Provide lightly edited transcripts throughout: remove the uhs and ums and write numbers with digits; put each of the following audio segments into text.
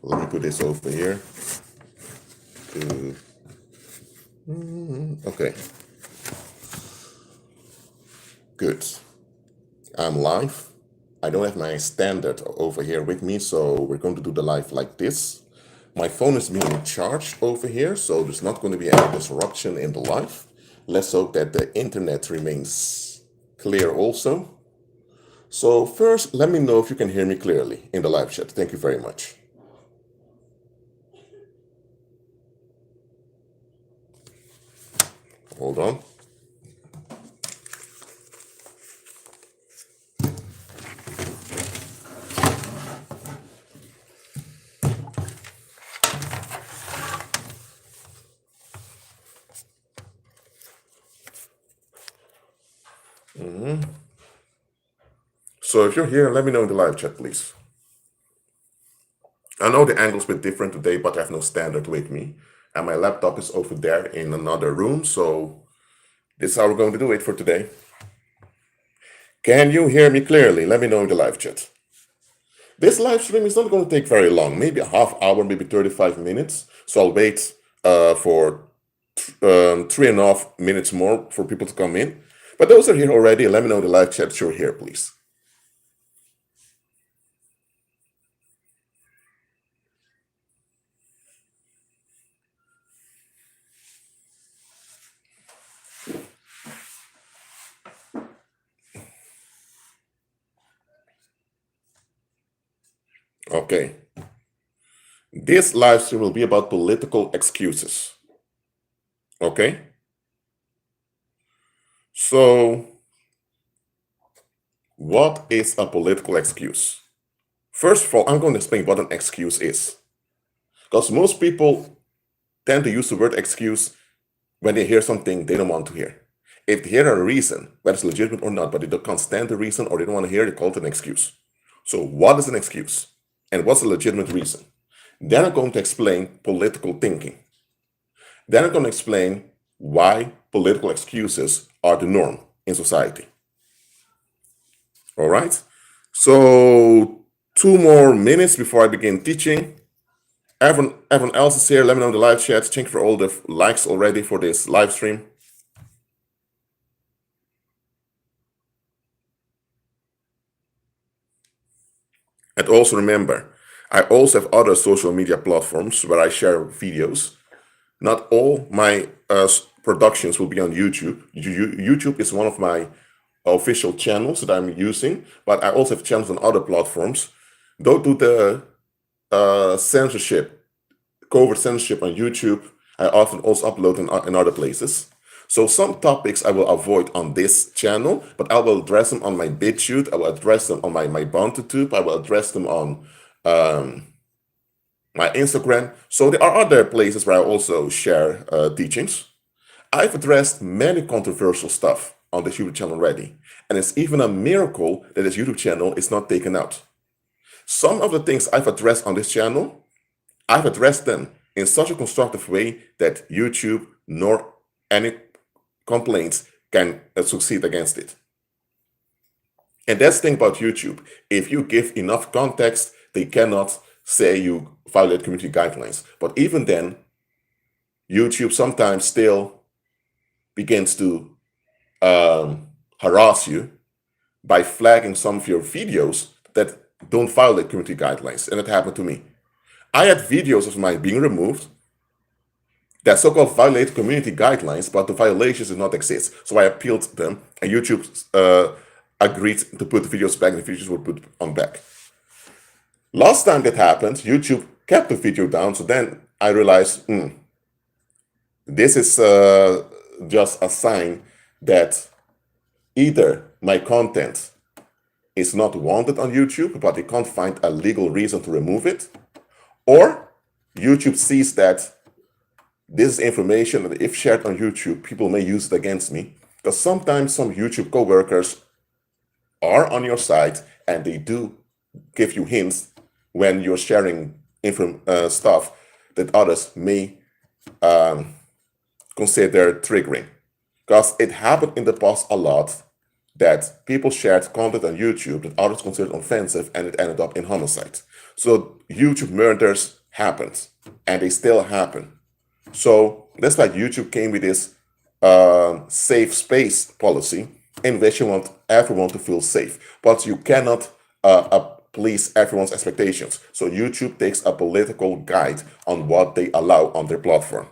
let me put this over here. Okay. Good. I'm live. I don't have my standard over here with me, so we're going to do the live like this. My phone is being charged over here, so there's not going to be any disruption in the live. Let's hope that the internet remains clear also. So first, let me know if you can hear me clearly in the live chat. Thank you very much. Hold on. So if you're here, let me know in the live chat, please. I know the angle's a bit different today, but I have no standard with me. And my laptop is over there in another room, so this is how we're going to do it for today. Can you hear me clearly? Let me know in the live chat. This live stream is not going to take very long, maybe a half hour, maybe 35 minutes. So I'll wait for 3.5 minutes more for people to come in. But those are here already. Let me know in the live chat that you're here, please. Okay. This live stream will be about political excuses. Okay? So, what is a political excuse? First of all, I'm going to explain what an excuse is. Because most people tend to use the word excuse when they hear something they don't want to hear. If they hear a reason, whether it's legitimate or not, but they can't stand the reason or they don't want to hear it, they call it an excuse. So what is an excuse? And what's a legitimate reason? Then I'm going to explain political thinking. Then I'm going to explain why political excuses are the norm in society. All right? So 2 more minutes before I begin teaching. Everyone else is here. Let me know in the live chat. Thank you for all the likes already for this live stream. And also remember, I also have other social media platforms where I share videos. Not all my productions will be on YouTube. YouTube is one of my official channels that I'm using, but I also have channels on other platforms. Don't do the censorship, covert censorship on YouTube. I often also upload in other places. So some topics I will avoid on this channel, but I will address them on my BitChute, I will address them on my BountyTube, I will address them on my Instagram. So there are other places where I also share teachings. I've addressed many controversial stuff on this YouTube channel already, and it's even a miracle that this YouTube channel is not taken out. Some of the things I've addressed on this channel, I've addressed them in such a constructive way that YouTube nor any complaints can succeed against it. And that's the thing about YouTube. If you give enough context, they cannot say you violate community guidelines. But even then, YouTube sometimes still begins to harass you by flagging some of your videos that don't violate community guidelines. And it happened to me. I had videos of mine being removed that so-called violate community guidelines, but the violations did not exist. So I appealed them, and YouTube agreed to put the videos back, and the videos were put on back. Last time that happened, YouTube kept the video down, so then I realized, this is just a sign that either my content is not wanted on YouTube, but they can't find a legal reason to remove it, or YouTube sees that this is information that if shared on YouTube, people may use it against me. Because sometimes some YouTube co-workers are on your site and they do give you hints when you're sharing stuff that others may consider triggering. Because it happened in the past a lot that people shared content on YouTube that others considered offensive and it ended up in homicide. So YouTube murders happened, and they still happen. So that's why YouTube came with this safe space policy in which you want everyone to feel safe, but you cannot please everyone's expectations. So YouTube takes a political guide on what they allow on their platform.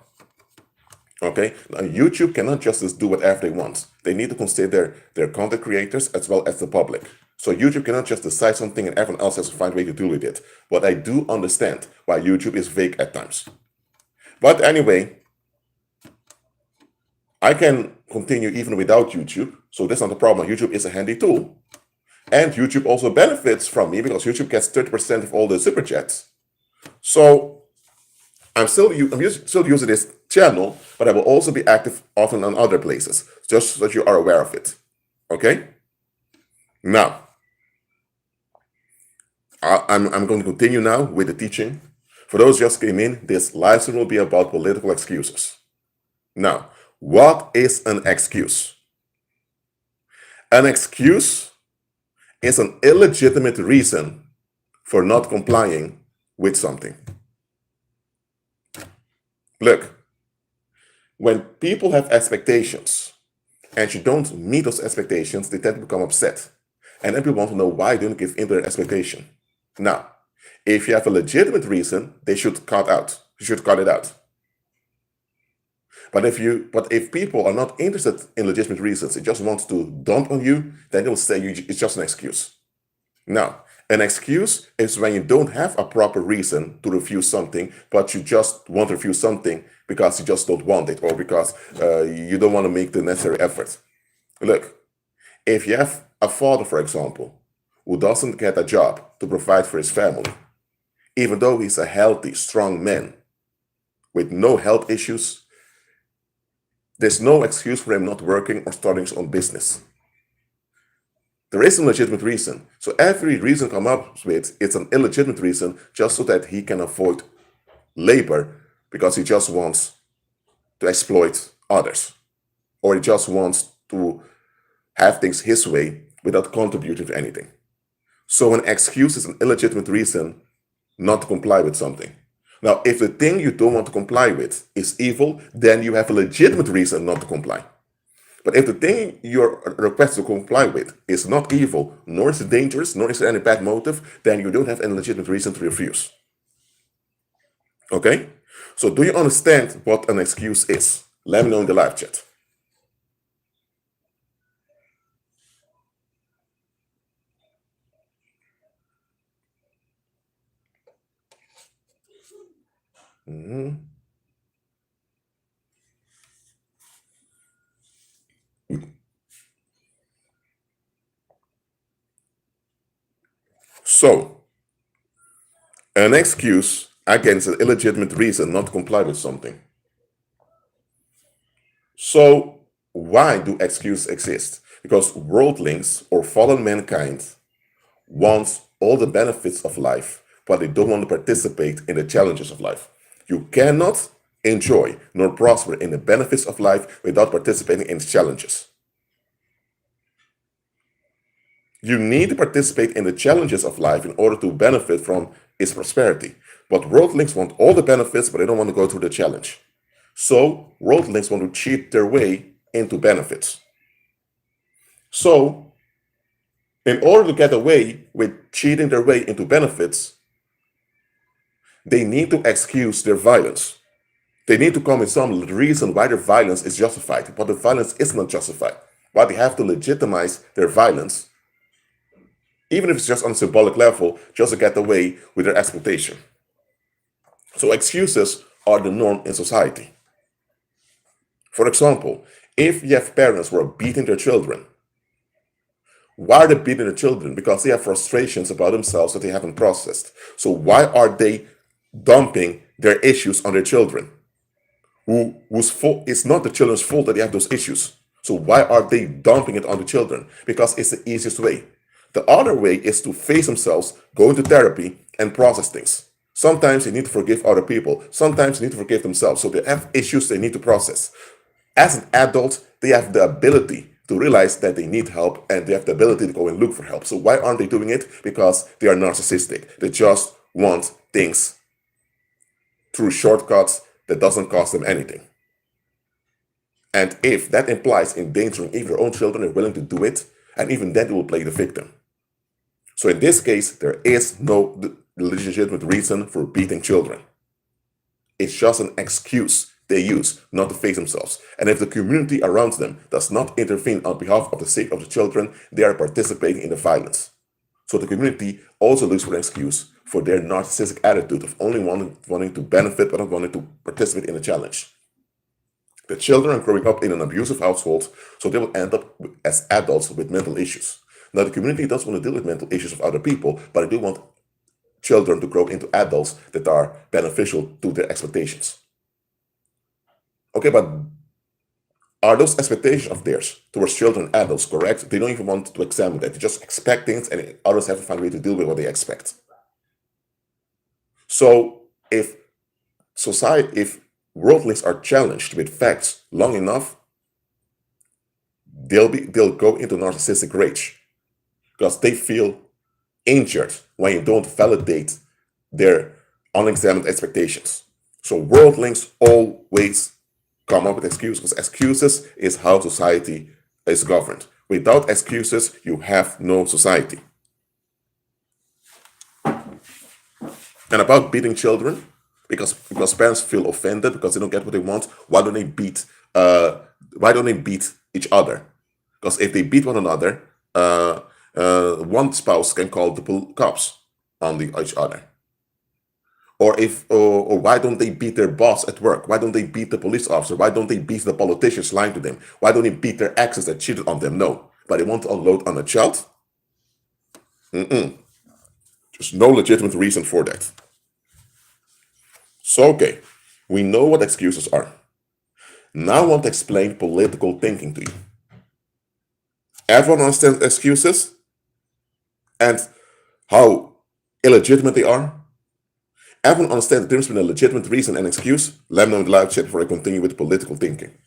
Okay, now YouTube cannot just do whatever they want. They need to consider their content creators as well as the public. So YouTube cannot just decide something and everyone else has to find a way to deal with it. But I do understand why YouTube is vague at times. But anyway, I can continue even without YouTube. So that's not a problem. YouTube is a handy tool. And YouTube also benefits from me because YouTube gets 30% of all the super chats. So I'm still using this channel, but I will also be active often on other places, just so that you are aware of it. Okay? Now, I'm going to continue now with the teaching. For those who just came in, this live stream will be about political excuses. Now, what is an excuse? An excuse is an illegitimate reason for not complying with something. Look, when people have expectations and you don't meet those expectations, they tend to become upset. And then people want to know why they don't give in to their expectation. Now, if you have a legitimate reason, they should cut out. You should cut it out. But if people are not interested in legitimate reasons, they just want to dump on you, then they'll say it's just an excuse. Now, an excuse is when you don't have a proper reason to refuse something, but you just want to refuse something because you just don't want it, or because you don't want to make the necessary effort. Look, if you have a father, for example, who doesn't get a job to provide for his family, even though he's a healthy, strong man with no health issues, there's no excuse for him not working or starting his own business. There is a legitimate reason. So every reason come up with, it's an illegitimate reason just so that he can avoid labor because he just wants to exploit others, or he just wants to have things his way without contributing to anything. So an excuse is an illegitimate reason not to comply with something. Now, if the thing you don't want to comply with is evil, then you have a legitimate reason not to comply. But if the thing you're requested to comply with is not evil, nor is it dangerous, nor is there any bad motive, then you don't have any legitimate reason to refuse. Okay? So do you understand what an excuse is? Let me know in the live chat. So, an excuse, again, is an illegitimate reason not to comply with something. So, why do excuses exist? Because worldlings or fallen mankind want all the benefits of life, but they don't want to participate in the challenges of life. You cannot enjoy nor prosper in the benefits of life without participating in its challenges. You need to participate in the challenges of life in order to benefit from its prosperity. But worldlings want all the benefits, but they don't want to go through the challenge. So worldlings want to cheat their way into benefits. So in order to get away with cheating their way into benefits, they need to excuse their violence. They need to come with some reason why their violence is justified, but the violence is not justified. But they have to legitimize their violence, even if it's just on a symbolic level, just to get away with their exploitation. So excuses are the norm in society. For example, if you have parents who are beating their children, why are they beating their children? Because they have frustrations about themselves that they haven't processed. So why are they dumping their issues on their children? Whose fault? It's not the children's fault that they have those issues. So why are they dumping it on the children? Because it's the easiest way. The other way is to face themselves, go into therapy, and process things. Sometimes they need to forgive other people. Sometimes they need to forgive themselves. So they have issues they need to process. As an adult, they have the ability to realize that they need help, and they have the ability to go and look for help. So why aren't they doing it? Because they are narcissistic. They just want things through shortcuts that doesn't cost them anything. And if that implies endangering even their own children, they're willing to do it, and even then they will play the victim. So in this case, there is no legitimate reason for beating children. It's just an excuse they use not to face themselves. And if the community around them does not intervene on behalf of the sake of the children, they are participating in the violence. So the community also looks for an excuse for their narcissistic attitude of only wanting to benefit but not wanting to participate in the challenge. The children are growing up in an abusive household, so they will end up as adults with mental issues. Now, the community doesn't want to deal with mental issues of other people, but they do want children to grow into adults that are beneficial to their expectations. Okay, but are those expectations of theirs towards children and adults correct? They don't even want to examine that. They just expect things, and others have to find a way to deal with what they expect. So if worldlings are challenged with facts long enough, they'll go into narcissistic rage because they feel injured when you don't validate their unexamined expectations. So worldlings always come up with excuses, because excuses is how society is governed. Without excuses, you have no society. And about beating children, because parents feel offended because they don't get what they want, why don't they beat each other? Because if they beat one another, one spouse can call the cops on each other. Or why don't they beat their boss at work? Why don't they beat the police officer? Why don't they beat the politicians lying to them? Why don't they beat their exes that cheated on them? No, but they want to unload on a child? There's no legitimate reason for that. So, okay, we know what excuses are. Now I want to explain political thinking to you. Everyone understands excuses and how illegitimate they are? Everyone understands the difference between a legitimate reason and excuse? Let me know in the live chat before I continue with political thinking.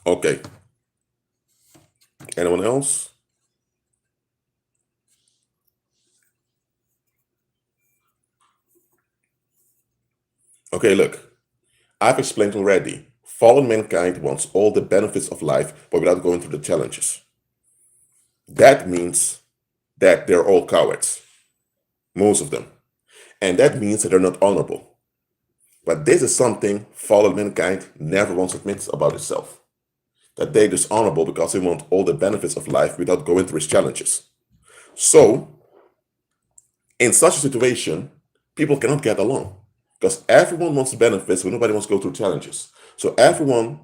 Okay. Anyone else? Okay, look. I've explained already. Fallen mankind wants all the benefits of life, but without going through the challenges. That means that they're all cowards. Most of them. And that means that they're not honorable. But this is something fallen mankind never wants to admit about itself. That they're dishonorable because they want all the benefits of life without going through its challenges. So, in such a situation, people cannot get along. Because everyone wants the benefits, but nobody wants to go through challenges. So everyone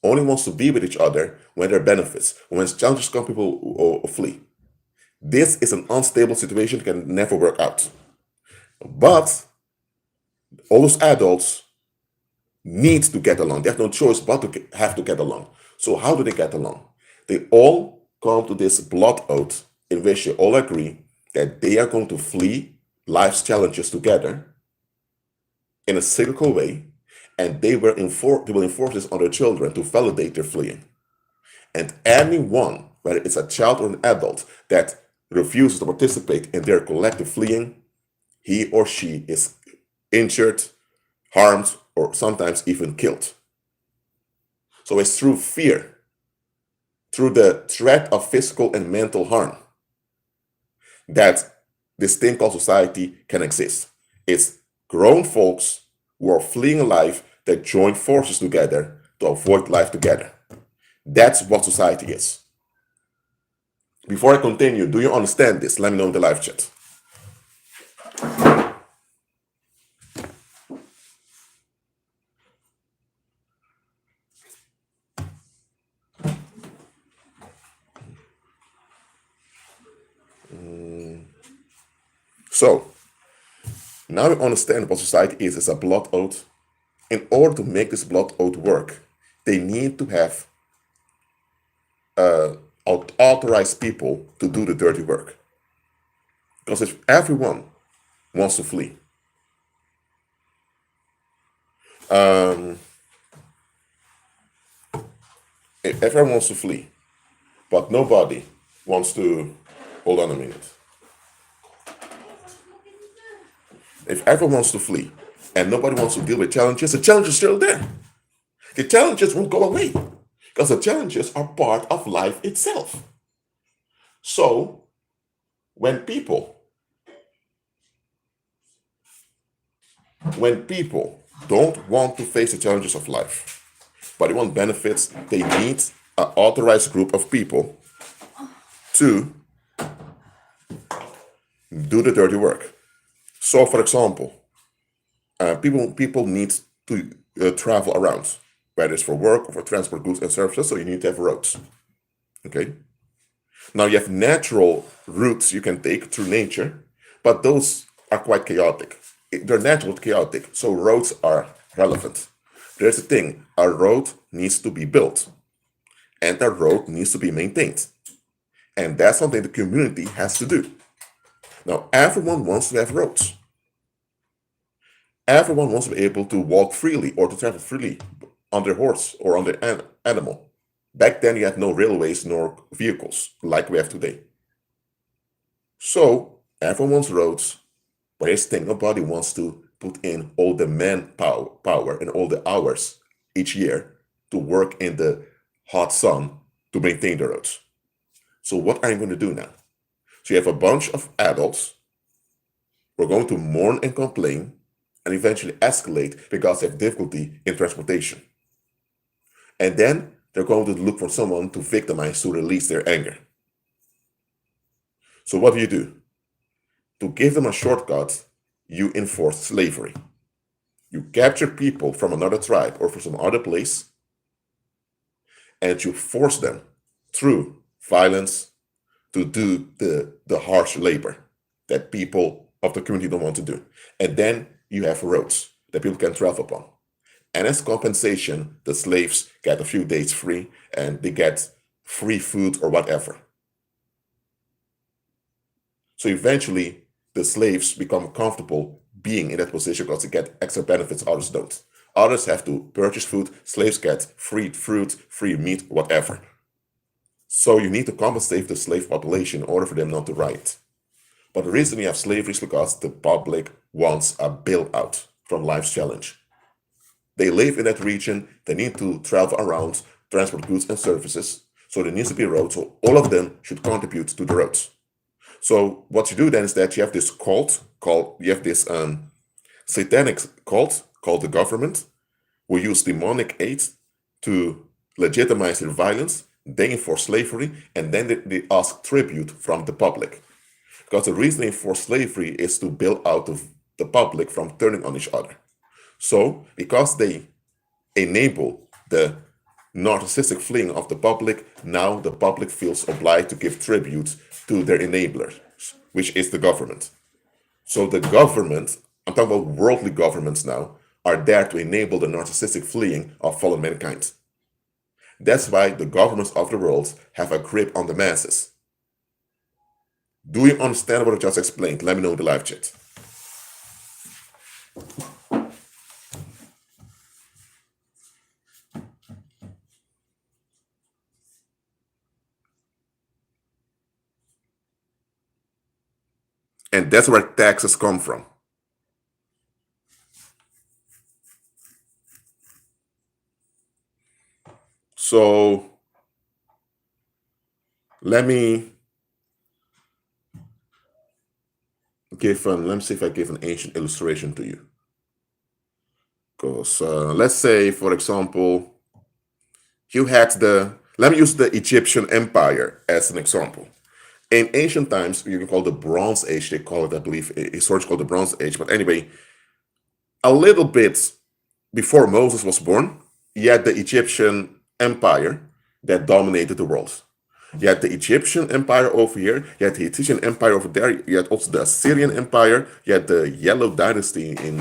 only wants to be with each other when there are benefits. When challenges come, people flee. This is an unstable situation, can never work out. But all those adults need to get along. They have no choice but to have to get along. So how do they get along? They all come to this blood oath in which they all agree that they are going to flee life's challenges together in a cyclical way, and they will enforce this on their children to validate their fleeing. And anyone, whether it's a child or an adult, that refuses to participate in their collective fleeing, he or she is injured, harmed, or sometimes even killed. So it's through fear, through the threat of physical and mental harm, that this thing called society can exist. It's grown folks who are fleeing a life that join forces together to avoid life together. That's what society is. Before I continue, do you understand this? Let me know in the live chat. So, now we understand what society is as a blood oath. In order to make this blood oath work, they need to have authorized people to do the dirty work. Because if everyone wants to flee, Um, if everyone wants to flee, but nobody wants to, hold on a minute. If everyone wants to flee and nobody wants to deal with challenges, the challenge is still there. The challenges won't go away because the challenges are part of life itself. So when people don't want to face the challenges of life, but they want benefits, they need an authorized group of people to do the dirty work. So, for example, people need to travel around, whether it's for work or for transport goods and services. So you need to have roads. Okay. Now you have natural routes you can take through nature, but those are quite chaotic. They're natural chaotic, so roads are relevant. There's a thing: a road needs to be built, and a road needs to be maintained, and that's something the community has to do. Now everyone wants to have roads. Everyone wants to be able to walk freely or to travel freely on their horse or on their animal. Back then, you had no railways nor vehicles like we have today. So, everyone wants roads, but here's the thing: nobody wants to put in all the manpower and all the hours each year to work in the hot sun to maintain the roads. So, what are you going to do now? So, you have a bunch of adults who are going to mourn and complain and eventually escalate because they have difficulty in transportation. And then they're going to look for someone to victimize to release their anger. So what do? To give them a shortcut, you enforce slavery. You capture people from another tribe or from some other place, and you force them through violence to do the harsh labor that people of the community don't want to do. And then you have roads that people can travel upon. And as compensation, the slaves get a few days free and they get free food or whatever. So eventually, the slaves become comfortable being in that position because they get extra benefits others don't. Others have to purchase food, slaves get free fruit, free meat, whatever. So you need to compensate the slave population in order for them not to riot. But the reason you have slavery is because the public wants a bailout from life's challenge. They live in that region, they need to travel around, transport goods and services, so there needs to be roads, so all of them should contribute to the roads. So what you do then is that you have this satanic cult called the government, who use demonic aid to legitimize their violence, they enforce slavery, and then they ask tribute from the public. Because the reasoning for slavery is to bail out the public from turning on each other. So, because they enable the narcissistic fleeing of the public, now the public feels obliged to give tribute to their enablers, which is the government. So the government, I'm talking about worldly governments now, are there to enable the narcissistic fleeing of fallen mankind. That's why the governments of the world have a grip on the masses. Do you understand what I just explained? Let me know in the live chat. And that's where taxes come from. So let me let me see if I give an ancient illustration to you. Because let's say, for example, you had let me use the Egyptian Empire as an example. In ancient times, you can call the Bronze Age, they call it, I believe, historians call it the Bronze Age. But anyway, a little bit before Moses was born, you had the Egyptian Empire that dominated the world. You had the Egyptian Empire over here, you had the Hittite Empire over there, you had also the Assyrian Empire, you had the Yellow Dynasty in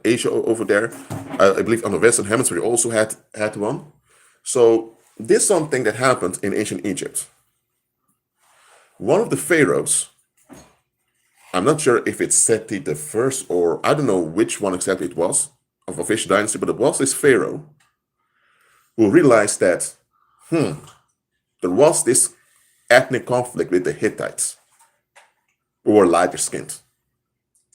Asia over there. I believe on the Western Hemisphere you also had one. So this is something that happened in ancient Egypt. One of the pharaohs, I'm not sure if it's Seti the first or I don't know which one exactly it was, of which dynasty, but it was this pharaoh who realized that there was this ethnic conflict with the Hittites, who were lighter skinned.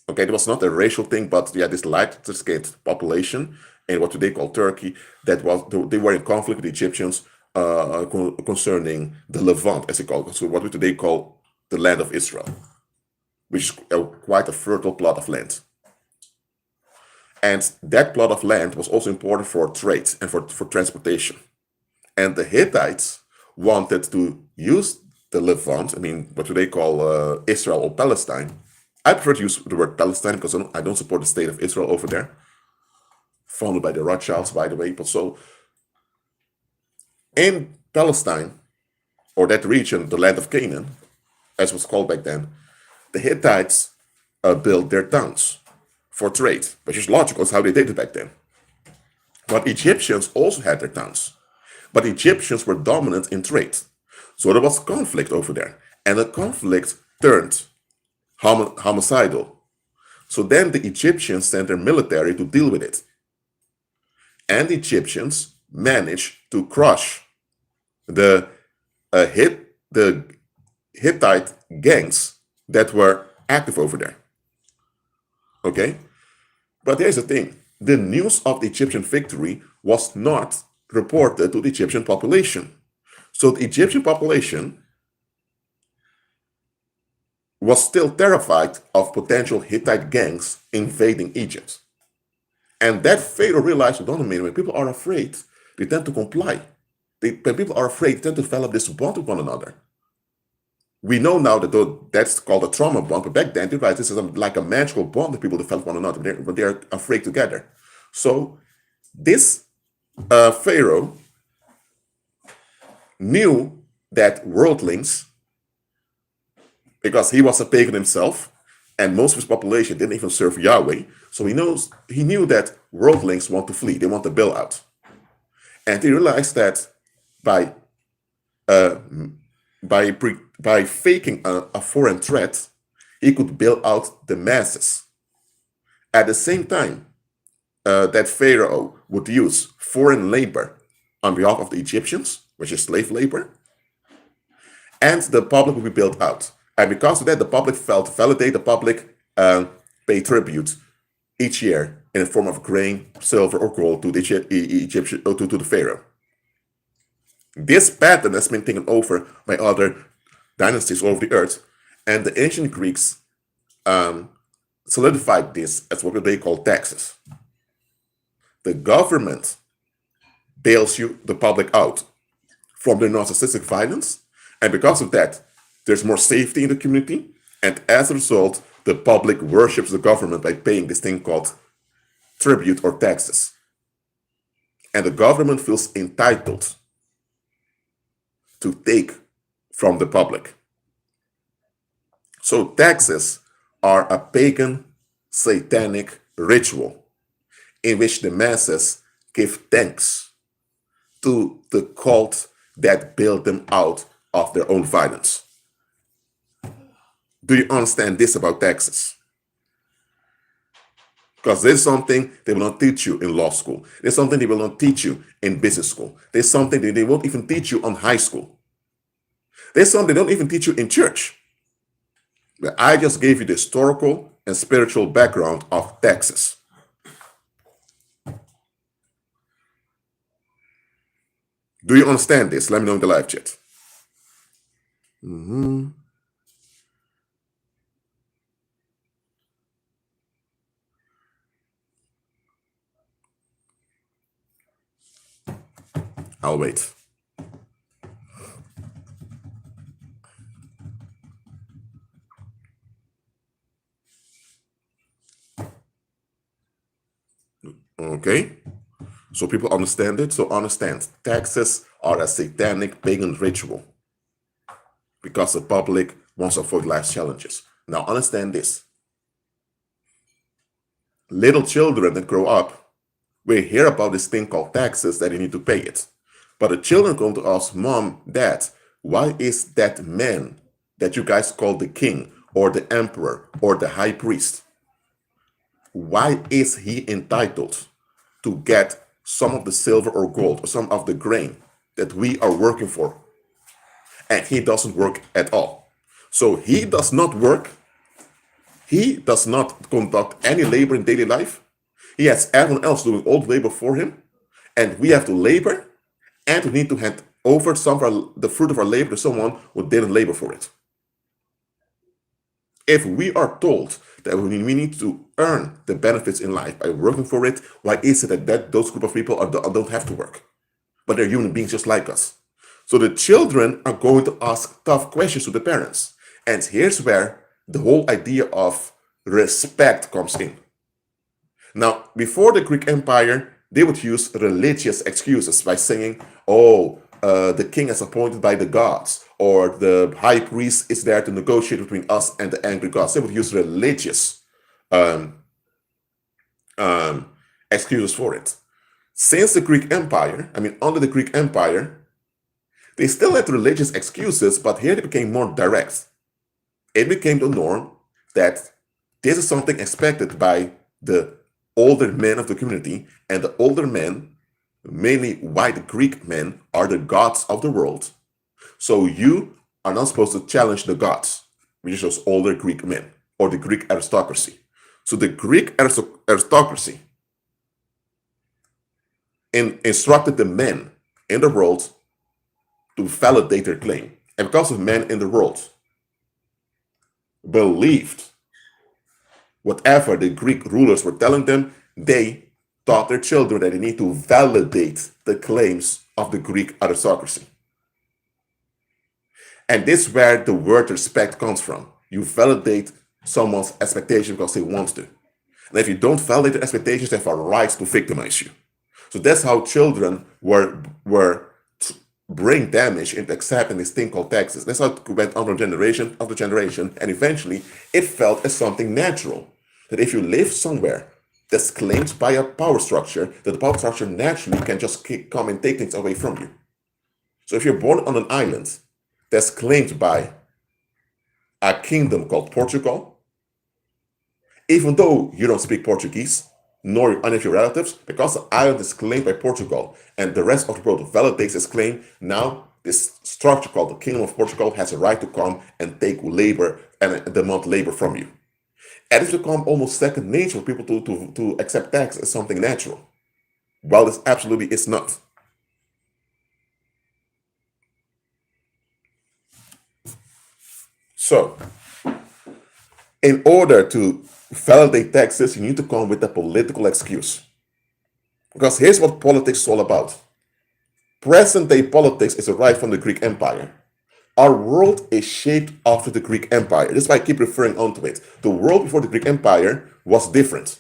Okay, it was not a racial thing, but yeah, this lighter skinned population in what today call Turkey, they were in conflict with the Egyptians concerning the Levant, as they call it, so what we today call the land of Israel, which is quite a fertile plot of land. And that plot of land was also important for trade and for transportation. And the Hittites wanted to use the Levant, I mean, what they call Israel or Palestine. I prefer to use the word Palestine because I don't support the state of Israel over there, founded by the Rothschilds, by the way. But so in Palestine, or that region, the land of Canaan, as was called back then, the Hittites built their towns for trade, which is logical, it's how they did it back then. But Egyptians also had their towns. But Egyptians were dominant in trade. So there was conflict over there. And the conflict turned homicidal. So then the Egyptians sent their military to deal with it. And the Egyptians managed to crush the Hittite gangs that were active over there. Okay? But here's the thing. The news of the Egyptian victory was not reported to the Egyptian population. So the Egyptian population was still terrified of potential Hittite gangs invading Egypt. And that Pharaoh realized, when people are afraid, they tend to comply. When people are afraid, they tend to develop this bond with one another. We know now that that's called a trauma bond, but back then, this is like a magical bond that people develop one another when they're afraid together. So this Pharaoh knew that worldlings, because he was a pagan himself, and most of his population didn't even serve Yahweh, so he knew that worldlings want to flee, they want to bail out. And he realized that by faking a foreign threat, he could bail out the masses. At the same time, that Pharaoh would use foreign labor on behalf of the Egyptians, which is slave labor, and the public would be bailed out. And because of that, the public felt validate, the public pay tribute each year in the form of grain, silver, or gold to the Egyptian, to the Pharaoh. This pattern has been taken over by other dynasties all over the earth, and the ancient Greeks solidified this as what they call taxes. The government bails the public out from their narcissistic violence, and because of that, there's more safety in the community, and as a result, the public worships the government by paying this thing called tribute or taxes. And the government feels entitled to take from the public. So taxes are a pagan, satanic ritual in which the masses give thanks to the cult that bailed them out of their own violence. Do you understand this about taxes? Because there's something they will not teach you in law school. There's something they will not teach you in business school. There's something that they won't even teach you on high school. There's something they don't even teach you in church. But I just gave you the historical and spiritual background of taxes. Do you understand this? Let me know in the live chat. I'll wait. Okay, so people understand it. So understand, taxes are a satanic pagan ritual because the public wants to avoid life's challenges. Now understand this. Little children that grow up will hear about this thing called taxes, that they need to pay it. But the children come to ask, Mom, Dad, why is that man that you guys call the king or the emperor or the high priest, why is he entitled to get some of the silver or gold or some of the grain that we are working for. And he doesn't work at all. So he does not work. He does not conduct any labor in daily life. He has everyone else doing all the labor for him. And we have to labor, and we need to hand over some of the fruit of our labor to someone who didn't labor for it. If we are told that we need to earn the benefits in life by working for it, why is it that those group of people don't have to work? But they're human beings just like us. So the children are going to ask tough questions to the parents. And here's where the whole idea of respect comes in. Now, before the Greek Empire, they would use religious excuses by saying, oh, the king is appointed by the gods, or the high priest is there to negotiate between us and the angry gods. They would use religious excuses for it. Since the Greek Empire, under the Greek Empire, they still had religious excuses, but here they became more direct. It became the norm that this is something expected by the older men of the community, and the older men, mainly white Greek men, are the gods of the world. So you are not supposed to challenge the gods, which is those older Greek men, or the Greek aristocracy. So the Greek aristocracy instructed the men in the world to validate their claim. And because of men in the world believed whatever the Greek rulers were telling them, they taught their children that they need to validate the claims of the Greek aristocracy. And this is where the word respect comes from. You validate someone's expectation because they want to. And if you don't validate their expectations, they have a right to victimize you. So that's how children were brain damage into accepting this thing called taxes. That's how it went on from generation after generation, and eventually it felt as something natural. That if you live somewhere that's claimed by a power structure, that the power structure naturally can just come and take things away from you. So if you're born on an island that's claimed by a kingdom called Portugal, even though you don't speak Portuguese, nor any of your relatives, because the island is claimed by Portugal and the rest of the world validates this claim, now this structure called the Kingdom of Portugal has a right to come and take labor and demand labor from you. And it's become almost second nature for people to accept tax as something natural. Well, this absolutely is not. So, in order to validate taxes, you need to come with a political excuse. Because here's what politics is all about. Present-day politics is derived from the Greek Empire. Our world is shaped after the Greek Empire. That's why I keep referring onto it. The world before the Greek Empire was different.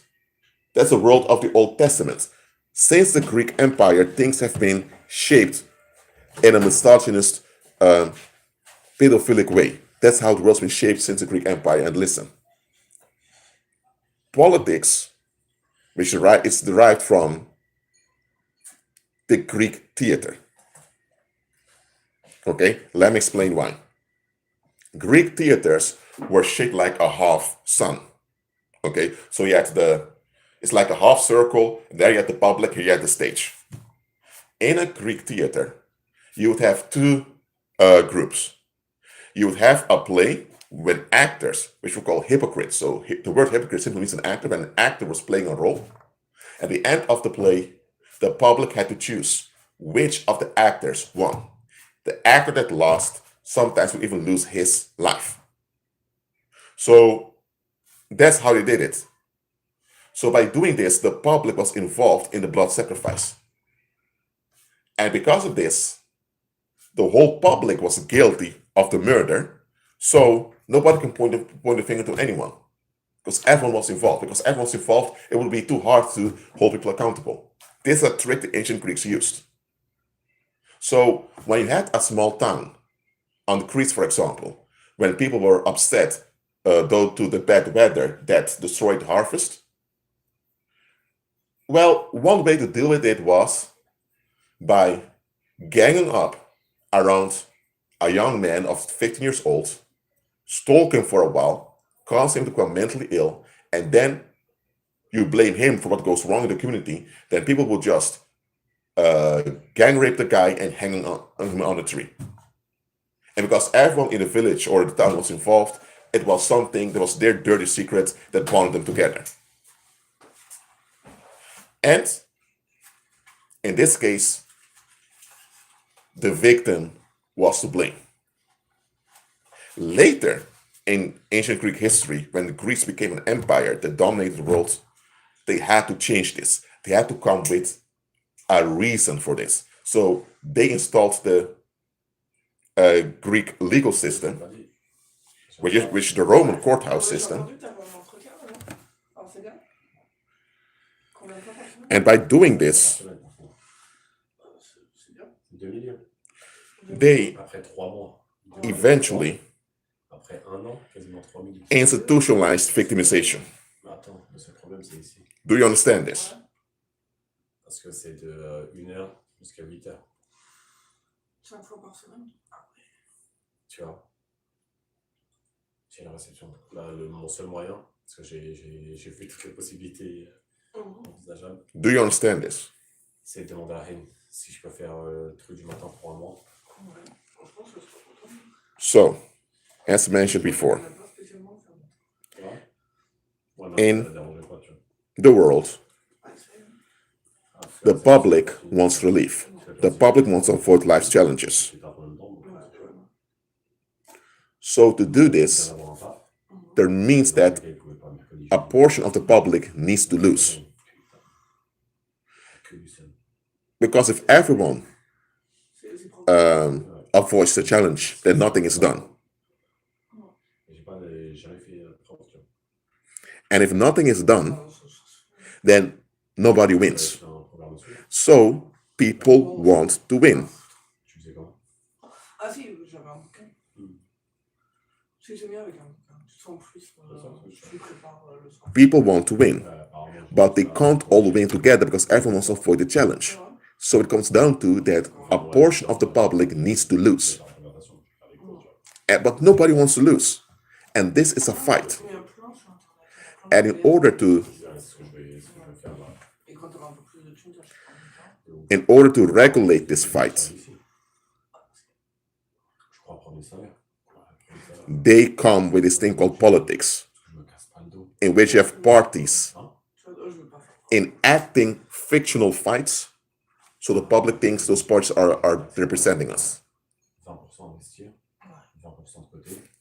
That's the world of the Old Testament. Since the Greek Empire, things have been shaped in a misogynist, pedophilic way. That's how the world's been shaped since the Greek Empire. And listen, politics, which is derived from the Greek theater. Okay, let me explain why. Greek theaters were shaped like a half sun. Okay, so you had it's like a half circle, there you had the public, here you had the stage. In a Greek theater, you would have two groups. You would have a play with actors, which we call hypocrites. So the word hypocrite simply means an actor, when an actor was playing a role. At the end of the play, the public had to choose which of the actors won. The actor that lost sometimes would even lose his life. So that's how they did it. So by doing this, the public was involved in the blood sacrifice. And because of this, the whole public was guilty of the murder. So nobody can point the finger to anyone, because everyone was involved. Because everyone was involved, it would be too hard to hold people accountable. This is a trick the ancient Greeks used. So when you had a small town, on Crete, for example, when people were upset due to the bad weather that destroyed the harvest, well, one way to deal with it was by ganging up around a young man of 15 years old, stalk him for a while, cause him to become mentally ill, and then you blame him for what goes wrong in the community, then people will just gang rape the guy and hang him on a tree. And because everyone in the village or the town was involved, it was something that was their dirty secret that bonded them together. And in this case, the victim was to blame. Later, in ancient Greek history, when Greece became an empire that dominated the world, they had to change this. They had to come with a reason for this. So they installed the Greek legal system, which is the Roman courthouse system. And by doing this, they eventually institutionalized victimization. Do you understand this? Parce que c'est de 1h jusqu'à 8h. 5 fois par semaine. Tu vois, j'ai la réception. Là, mon seul moyen, parce que j'ai vu toutes les possibilités envisageables. Do you understand this? C'est de demander à Hein si je peux faire le truc du matin pour un mois. So, as mentioned before, in the world, the public wants relief. The public wants to avoid life's challenges. So to do this, there means that a portion of the public needs to lose. Because if everyone avoids the challenge, then nothing is done. And if nothing is done, then nobody wins. So people want to win. Ah si, j'avais un bouquin. C'est bien avec un bouquin. Tu te sens plus, tu prépares le soir. People want to win, but they can't all win together because everyone wants to avoid the challenge. So it comes down to that a portion of the public needs to lose. But nobody wants to lose. And this is a fight. And in order to regulate this fight, they come with this thing called politics, in which you have parties enacting fictional fights, so the public thinks those parties are representing us.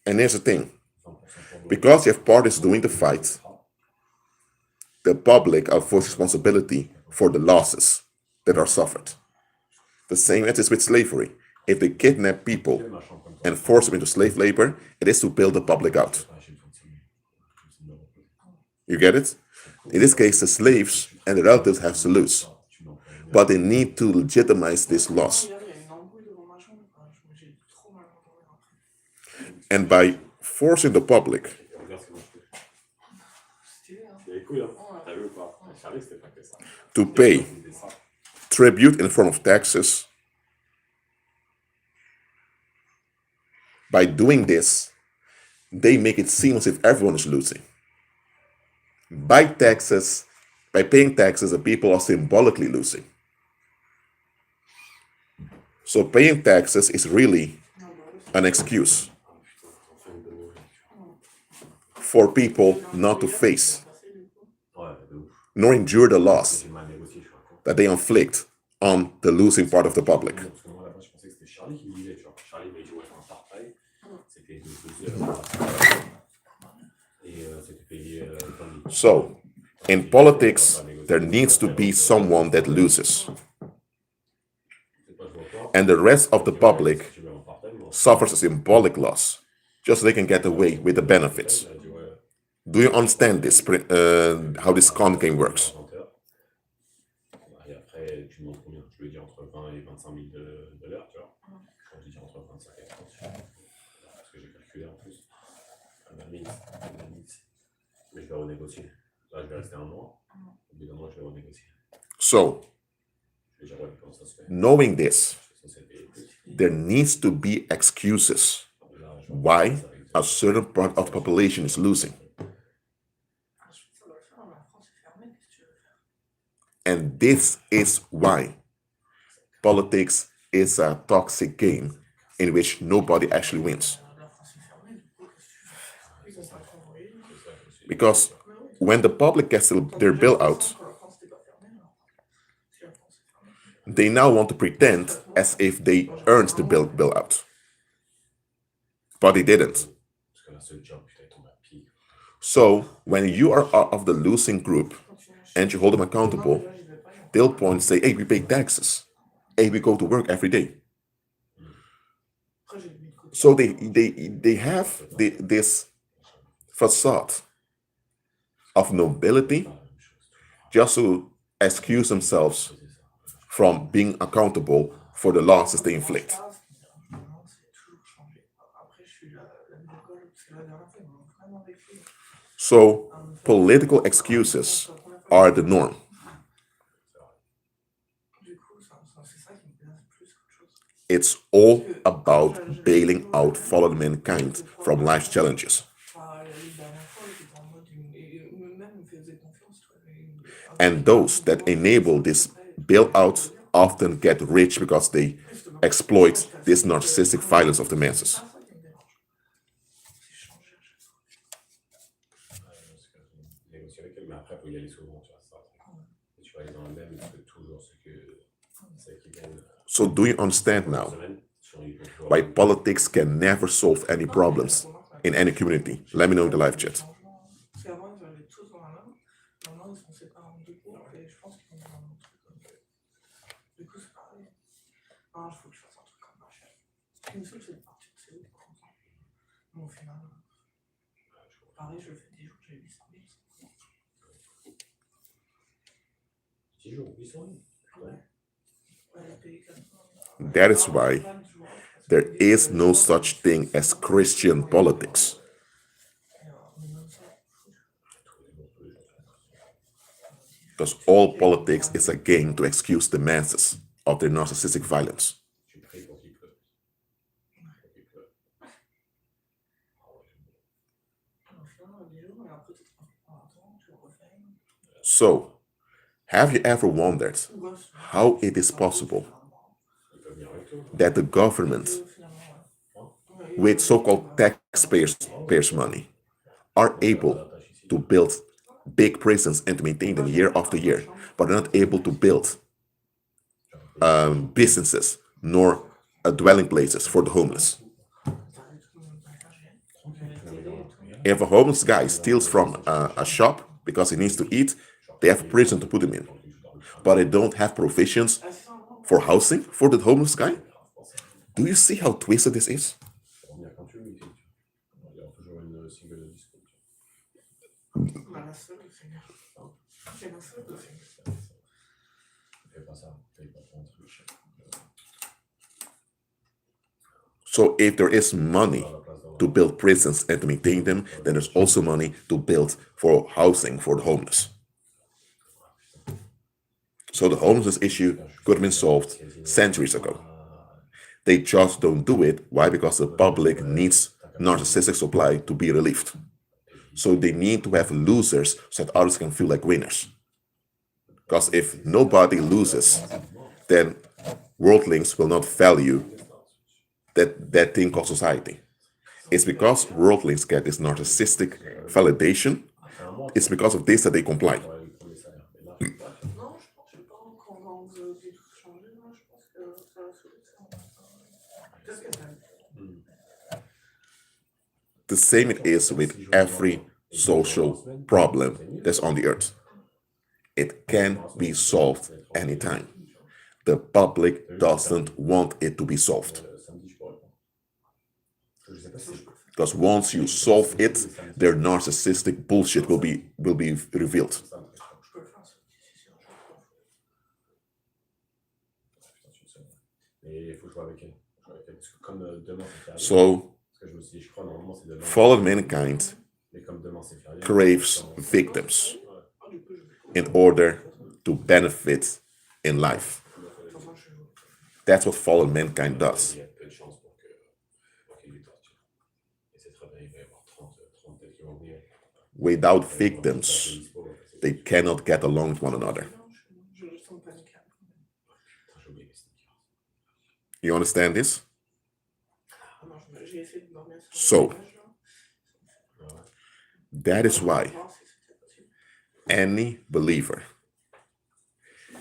And here's the thing, because you have parties doing the fight, the public avoids responsibility for the losses that are suffered. The same as is with slavery. If they kidnap people and force them into slave labor, it is to bail the public out. You get it? In this case, the slaves and the relatives have to lose, but they need to legitimize this loss. And by forcing the public to pay tribute in the form of taxes, by doing this, they make it seem as if everyone is losing. By paying taxes, the people are symbolically losing. So paying taxes is really an excuse for people not to face nor endure the loss that they inflict on the losing part of the public. So, in politics, there needs to be someone that loses. And the rest of the public suffers a symbolic loss, just so they can get away with the benefits. Do you understand this, how this con game works? So, knowing this, there needs to be excuses why a certain part of the population is losing. And this is why politics is a toxic game in which nobody actually wins. La France est fermée, du coup, qu'est-ce que tu veux faire? Ils ont pas trop envoyé. Because when the public gets their bailout, Quand la France n'était pas fermée, alors si la France est fermée. they now want to pretend as if they earned the bailout. But they didn't. Parce que la seule job, putain, il tombe à pic. So when you are of the losing group and you hold them accountable, they'll point and say, hey, we pay taxes. Hey, we go to work every day. Après, j'ai mis de côté. So they have this facade of nobility just to excuse themselves from being accountable for the losses they inflict. Maintenant, c'est toujours changé. Après, je suis la même école, parce que la dernière fois, ils m'ont vraiment décrit. So political excuses are the norm. Du coup, c'est ça qui me plaît plus qu'autre chose. It's all about bailing out fallen mankind from life's challenges. Enfin, les dernières fois, j'étais en mode, même ils me faisaient confiance, toi. And those that enable this bailout often get rich because they exploit this narcissistic violence of the masses. C'est ça qui me dérange. C'est changer à chaque fois. Parce que j'ai négocié avec elle, mais après, il faut y aller souvent, tu vois, ça. Et tu vas aller dans le même, parce que toujours ceux qui viennent So do you understand now semaine, ils vont toujours why politics can never solve any problems in any community? Let me know in the live chat. Parce qu'avant, ils allaient tous dans la main. Maintenant, ils sont séparés en deux groupes. Et je pense qu'ils vont faire un autre truc comme ça. Du coup, c'est pareil. Ah, il faut que je fasse un truc comme machin. Une seule, c'est de partir de Séoul pour longtemps. Mais au final, pareil, je le fais 10 jours, j'ai 800 000. 10 jours, 800 000. Ouais. Ouais, la pays 400 000. That is why there is no such thing as Christian politics. Because all politics is a game to excuse the masses of their narcissistic violence. Tu pries pour qu'il pleuve. Pour qu'il pleuve. Au final, 10 jours, et après, tu te prends un temps, tu le refais. So, have you ever wondered how it is possible Ils peuvent venir avec toi. that the government, with so-called taxpayers' money, are able to build big prisons and to maintain them year after year, but are not able to build businesses nor dwelling places for the homeless? If a homeless guy steals from a shop because he needs to eat, they have a prison to put him in. But they don't have provisions for housing for the homeless guy? Do you see how twisted this is? Pour revenir quand tu veux, il y aura toujours une single discount. La seule, c'est la seule de faire. Fais pas ça, paye pas ton truc. So if there is money to build prisons and to maintain them, then there's also money to build for housing for the homeless. So the homelessness issue could have been solved centuries ago. They just don't do it. Why? Because the public needs narcissistic supply to be relieved. So they need to have losers so that others can feel like winners. Because if nobody loses, then worldlings will not value that thing called society. It's because worldlings get this narcissistic validation. It's because of this that they comply. Non, je pense pas qu'on va en tout changer. Moi, je pense que ça va se laisser. Qu'est-ce que t'as? The same it is with every social problem that's on the earth. It can be solved anytime. The public doesn't want it to be solved. Because once you solve it, their narcissistic bullshit will be revealed. So, fallen mankind craves victims in order to benefit in life. That's what fallen mankind does. Without victims, they cannot get along with one another. j'ai oublié mes sneakers. You understand this? Ah non, j'ai essayé de me remettre sur So, l'image, là. Ouais. that is why Voir si c'était possible. any believer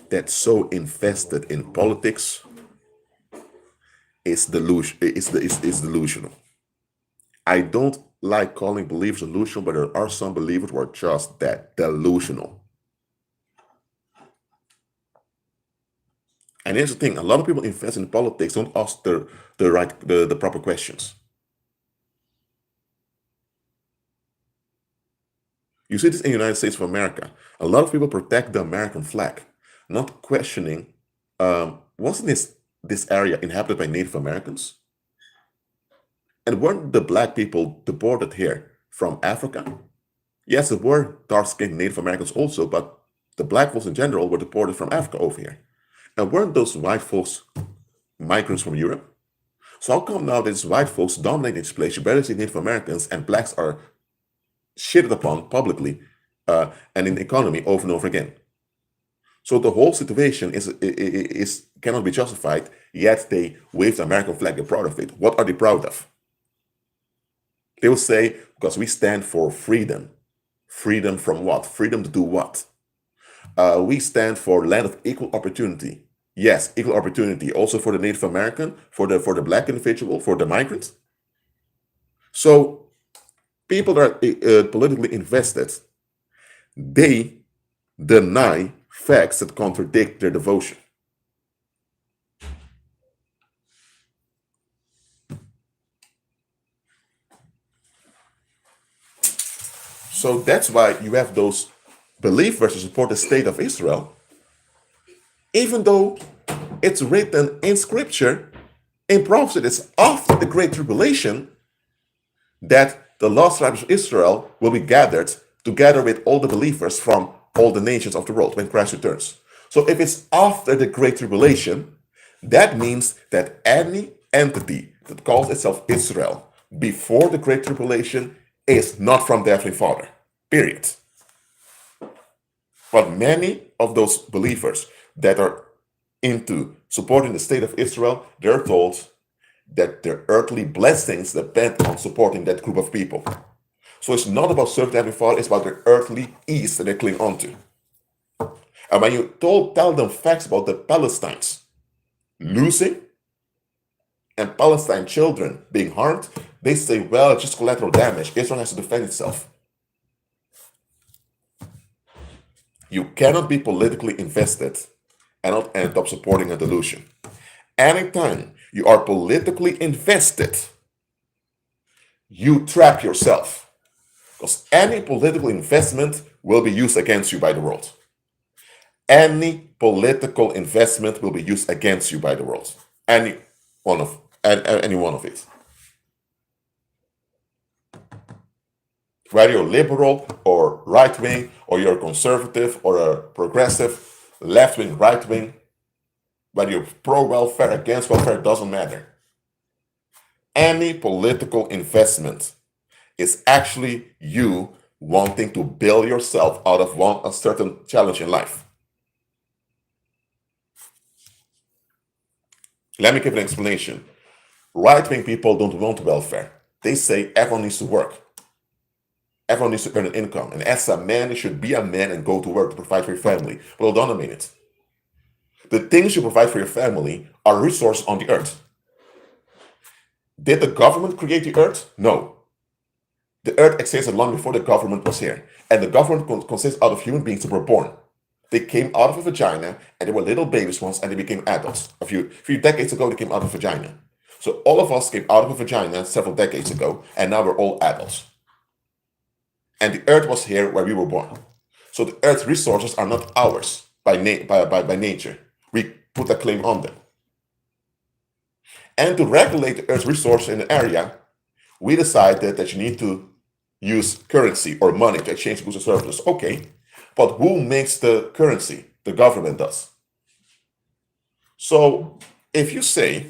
that's so invested in politics is delusional. I don't like calling believers delusional, but there are some believers who are just that delusional. And here's the thing: a lot of people invest in politics don't ask the proper questions. You see this in the United States of America. A lot of people protect the American flag, not questioning, wasn't this area inhabited by Native Americans? And weren't the black people deported here from Africa? Yes, there were dark-skinned Native Americans also, but the black folks in general were deported from Africa over here. And weren't those white folks migrants from Europe? So how come now these white folks dominate this place, you barely see Native Americans, and blacks are shitted upon publicly and in the economy over and over again? So the whole situation is cannot be justified, yet they wave the American flag, they're proud of it. What are they proud of? They will say, because we stand for freedom. Freedom from what? Freedom to do what? We stand for land of equal opportunity. Yes, equal opportunity also for the Native American, for the black individual, for the migrant. So people that are politically invested, they deny facts that contradict their devotion. So that's why you have those believers who support the state of Israel, even though it's written in scripture, in prophecy, it's after the Great Tribulation that the lost tribes of Israel will be gathered together with all the believers from all the nations of the world when Christ returns. So if it's after the Great Tribulation, that means that any entity that calls itself Israel before the Great Tribulation is not from the Heavenly Father, period. But many of those believers that are into supporting the state of Israel, they're told that their earthly blessings depend on supporting that group of people. So it's not about serving the Heavenly Father, it's about their earthly ease that they cling onto. And when you tell them facts about the Palestinians losing and Palestine children being harmed, they say, well, it's just collateral damage. Israel has to defend itself. You cannot be politically invested and not end up supporting a delusion. Anytime you are politically invested, you trap yourself. Because any political investment will be used against you by the world. Any political investment will be used against you by the world. Any one of it. Whether you're liberal or right-wing, or you're conservative or a progressive, left-wing, right-wing, whether you're pro-welfare, against welfare, it doesn't matter. Any political investment is actually you wanting to bail yourself out of a certain challenge in life. Let me give an explanation. Right-wing people don't want welfare. They say everyone needs to work. Everyone needs to earn an income. And as a man, you should be a man and go to work to provide for your family. Well, hold on a minute. The things you provide for your family are resources on the earth. Did the government create the earth? No. The earth existed long before the government was here. And the government consists out of human beings who were born. They came out of a vagina, and they were little babies once, and they became adults. A few decades ago, they came out of a vagina. So all of us came out of a vagina several decades ago, and now we're all adults. And the earth was here where we were born. So the earth's resources are not ours by nature. We put a claim on them. And to regulate the earth's resources in an area, we decided that you need to use currency or money to exchange goods and services. Okay, but who makes the currency? The government does. So if you say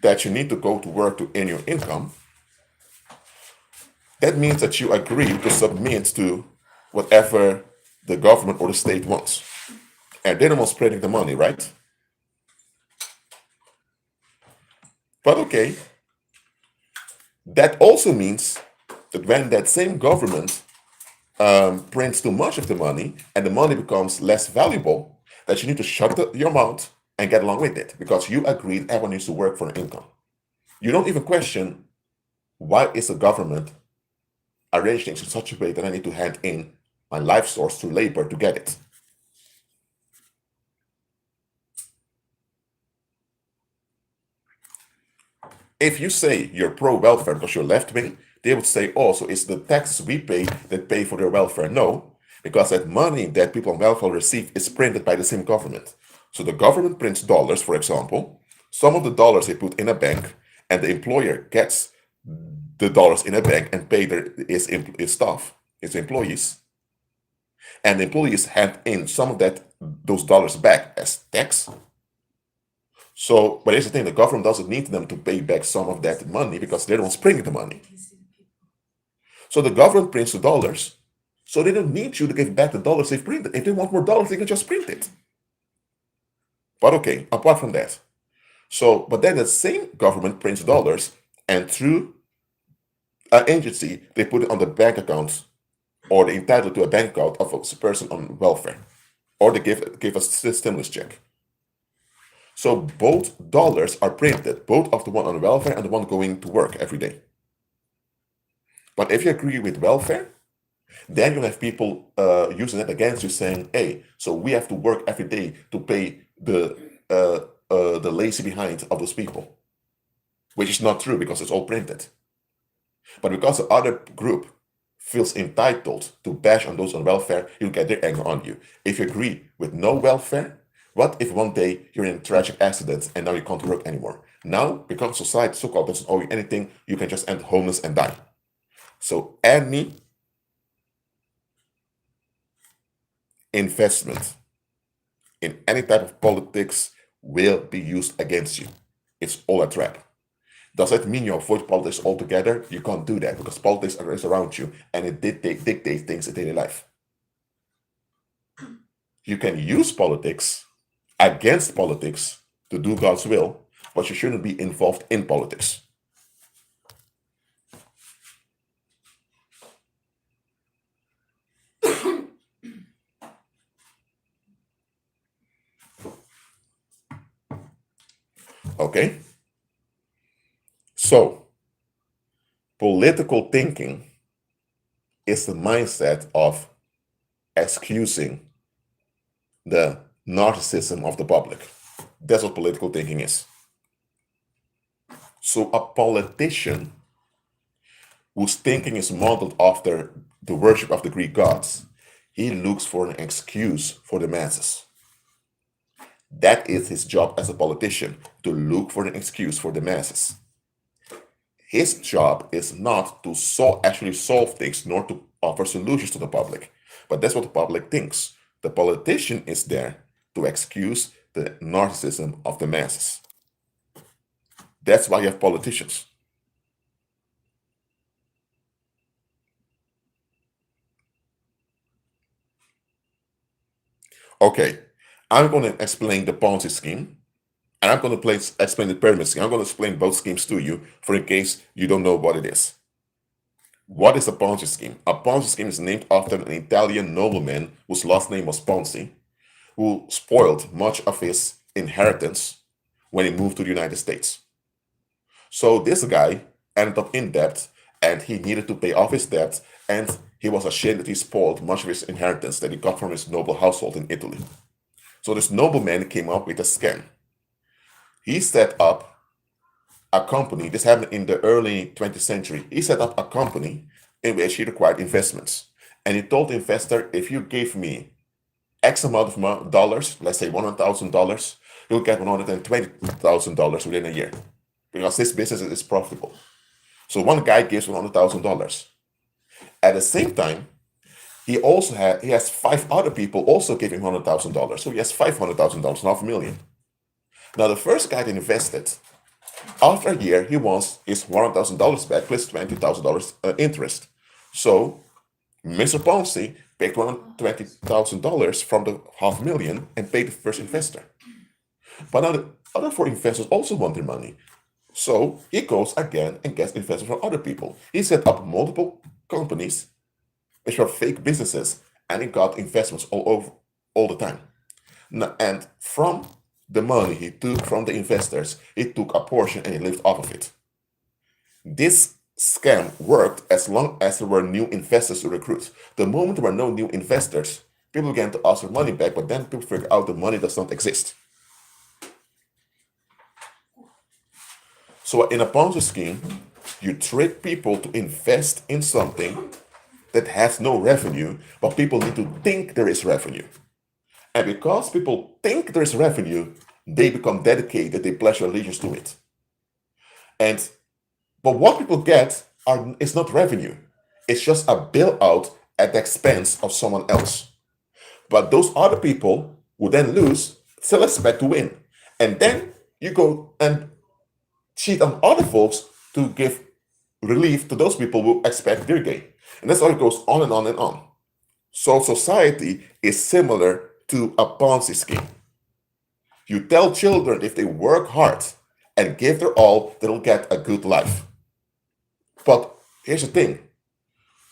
that you need to go to work to earn your income, that means that you agree to submit to whatever the government or the state wants. And they're the ones spreading the money, right? But okay, that also means that when that same government prints too much of the money and the money becomes less valuable, that you need to shut your mouth and get along with it because you agreed everyone needs to work for an income. You don't even question why is the government arranged things in such a way that I need to hand in my life source to labor to get it. If you say you're pro-welfare because you're left-wing, they would say, oh, so it's the taxes we pay that pay for their welfare. No, because that money that people on welfare receive is printed by the same government. So the government prints dollars, for example. Some of the dollars they put in a bank, and the employer gets the dollars in a bank and pay his staff, his employees. And the employees hand in some of those dollars back as tax. So, but here's the thing: the government doesn't need them to pay back some of that money because they don't bring the money. So the government prints the dollars, so they don't need you to give back the dollars they've printed. If they want more dollars, they can just print it. But okay, apart from that, but then the same government prints dollars, and through an agency, they put it on the bank account, or they're entitled to a bank account of a person on welfare, or they give a stimulus check. So both dollars are printed, both of the one on welfare and the one going to work every day. But if you agree with welfare, then you'll have people using it against you, saying, hey, so we have to work every day to pay the lazy behind of those people, which is not true because it's all printed. But because the other group feels entitled to bash on those on welfare, you'll get their anger on you. If you agree with no welfare, what if one day you're in a tragic accident and now you can't work anymore? Now, because society so-called doesn't owe you anything, you can just end homeless and die. So any investment in any type of politics will be used against you. It's all a trap. Does that mean you avoid politics altogether? You can't do that because politics is around you and it dictates things in daily life. You can use politics against politics to do God's will, but you shouldn't be involved in politics. Okay? So, political thinking is the mindset of excusing the narcissism of the public. That's what political thinking is. So a politician whose thinking is modeled after the worship of the Greek gods, he looks for an excuse for the masses. That is his job as a politician, to look for an excuse for the masses. His job is not to actually solve things, nor to offer solutions to the public. But that's what the public thinks. The politician is there to excuse the narcissism of the masses. That's why you have politicians. Okay, I'm going to explain the Ponzi scheme, and I'm going to explain the pyramid scheme. I'm going to explain both schemes to you for in case you don't know what it is. What is a Ponzi scheme? A Ponzi scheme is named after an Italian nobleman whose last name was Ponzi, who spoiled much of his inheritance when he moved to the United States. So this guy ended up in debt, and he needed to pay off his debt, and he was ashamed that he spoiled much of his inheritance that he got from his noble household in Italy. So this nobleman came up with a scam. He set up a company. This happened in the early 20th century. He set up a company in which he required investments. And he told the investor, if you give me X amount of dollars, let's say $100,000, you'll get $120,000 within a year. Because this business is profitable. So one guy gives $100,000. At the same time, he has 5 other people also giving $100,000. So he has $500,000, $500,000. Now the first guy that invested, after a year, he wants his $100,000 back plus $20,000 interest. So Mr. Ponzi paid $120,000 from the $500,000 and paid the first investor. But now the other 4 investors also want their money. So he goes again and gets investment from other people. He set up multiple companies, which were fake businesses, and he got investments all over all the time. And from the money he took from the investors, he took a portion and he lived off of it. This scam worked as long as there were new investors to recruit. The moment there were no new investors, people began to ask for money back, but then people figured out the money does not exist. So in a Ponzi scheme, you trick people to invest in something that has no revenue, but people need to think there is revenue. And because people think there is revenue, they become dedicated, they pledge allegiance to it. But what people get is not revenue. It's just a bailout at the expense of someone else. But those other people who then lose still expect to win. And then you go and cheat on other folks to give relief to those people who expect their gain. And that's how it goes on and on and on. So society is similar to a Ponzi scheme. You tell children if they work hard and give their all, they'll get a good life. But here's the thing.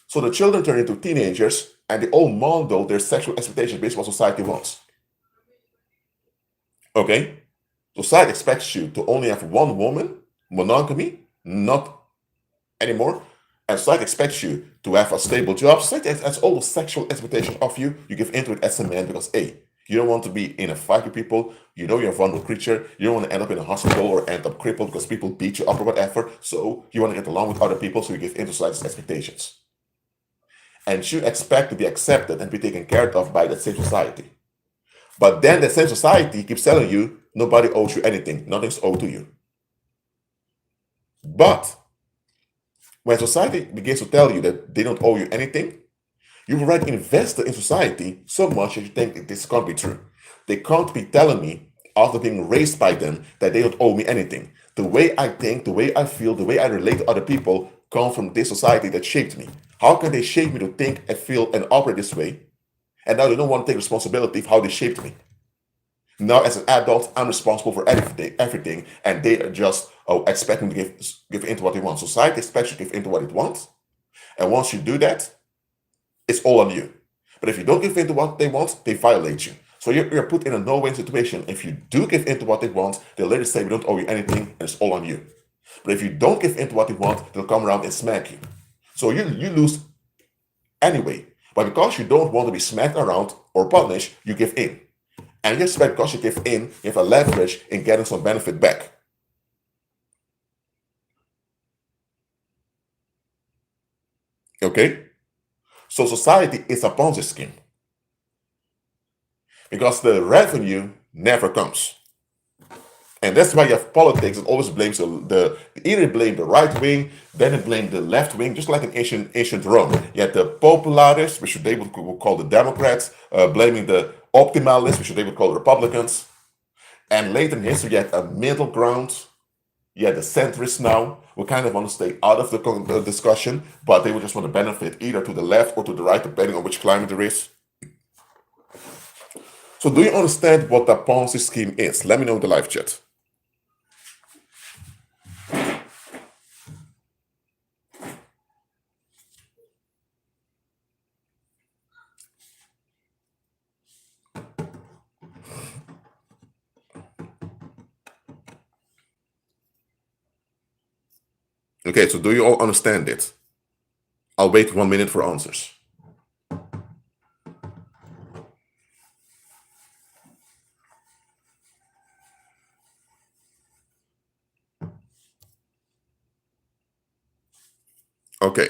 So the children turn into teenagers and they all model their sexual expectations based on what society wants. Okay? Society expects you to only have one woman, monogamy, not anymore. And society expects you to have a stable job. Society has all the sexual expectations of you. You give into it as a man because A, you don't want to be in a fight with people. You know you're a vulnerable creature. You don't want to end up in a hospital or end up crippled because people beat you up or whatever. So you want to get along with other people, so you give into society's expectations. And you expect to be accepted and be taken care of by that same society. But then the same society keeps telling you nobody owes you anything. Nothing's owed to you. But when society begins to tell you that they don't owe you anything, you've already invested in society so much that you think this can't be true. They can't be telling me, after being raised by them, that they don't owe me anything. The way I think, the way I feel, the way I relate to other people come from this society that shaped me. How can they shape me to think and feel and operate this way? And now they don't want to take responsibility for how they shaped me. Now, as an adult, I'm responsible for everything, and they are just expect me to give into what they want. Society expects you to give into what it wants, and once you do that, it's all on you. But if you don't give into what they want, they violate you. So you're put in a no-win situation. If you do give into what they want, they'll later say, we don't owe you anything, and it's all on you. But if you don't give into what they want, they'll come around and smack you. So you lose anyway. But because you don't want to be smacked around or punished, you give in. And you expect because you give in, you have a leverage in getting some benefit back. Okay? So society is a Ponzi scheme. Because the revenue never comes. And that's why you have politics that always blames either blame the right wing, then they blame the left wing, just like in ancient Rome. You had the popularists, which they would call the Democrats, blaming the optimalists, which they would call the Republicans. And later in history, you had a middle ground. You had the centrists now, who kind of want to stay out of the discussion, but they would just want to benefit either to the left or to the right, depending on which climate there is. So do you understand what a Ponzi scheme is? Let me know in the live chat. Okay, so do you all understand it? I'll wait 1 minute for answers. Okay.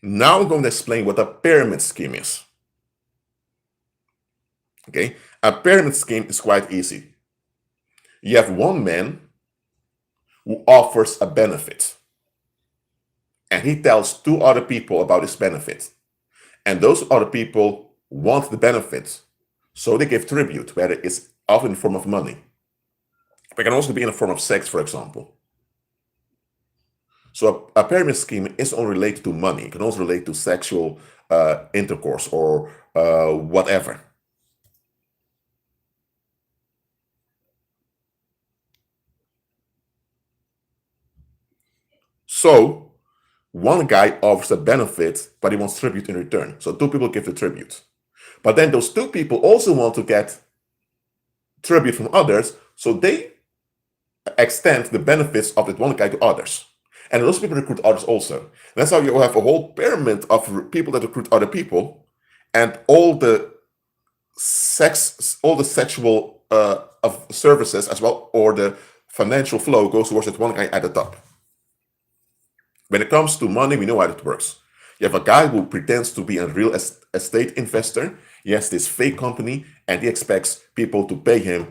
Now I'm going to explain what a pyramid scheme is. Okay, a pyramid scheme is quite easy. You have one man who offers a benefit, and he tells two other people about his benefit, and those other people want the benefit, so they give tribute, whether it's often in the form of money. It can also be in the form of sex, for example. So a pyramid scheme is only related to money. It can also relate to sexual intercourse or whatever. So one guy offers a benefit, but he wants tribute in return. So two people give the tribute. But then those two people also want to get tribute from others, so they extend the benefits of that one guy to others. And those people recruit others also. And that's how you have a whole pyramid of people that recruit other people, and all the sexual of services as well, or the financial flow goes towards that one guy at the top. When it comes to money, we know how it works. You have a guy who pretends to be a real estate investor. He has this fake company, and he expects people to pay him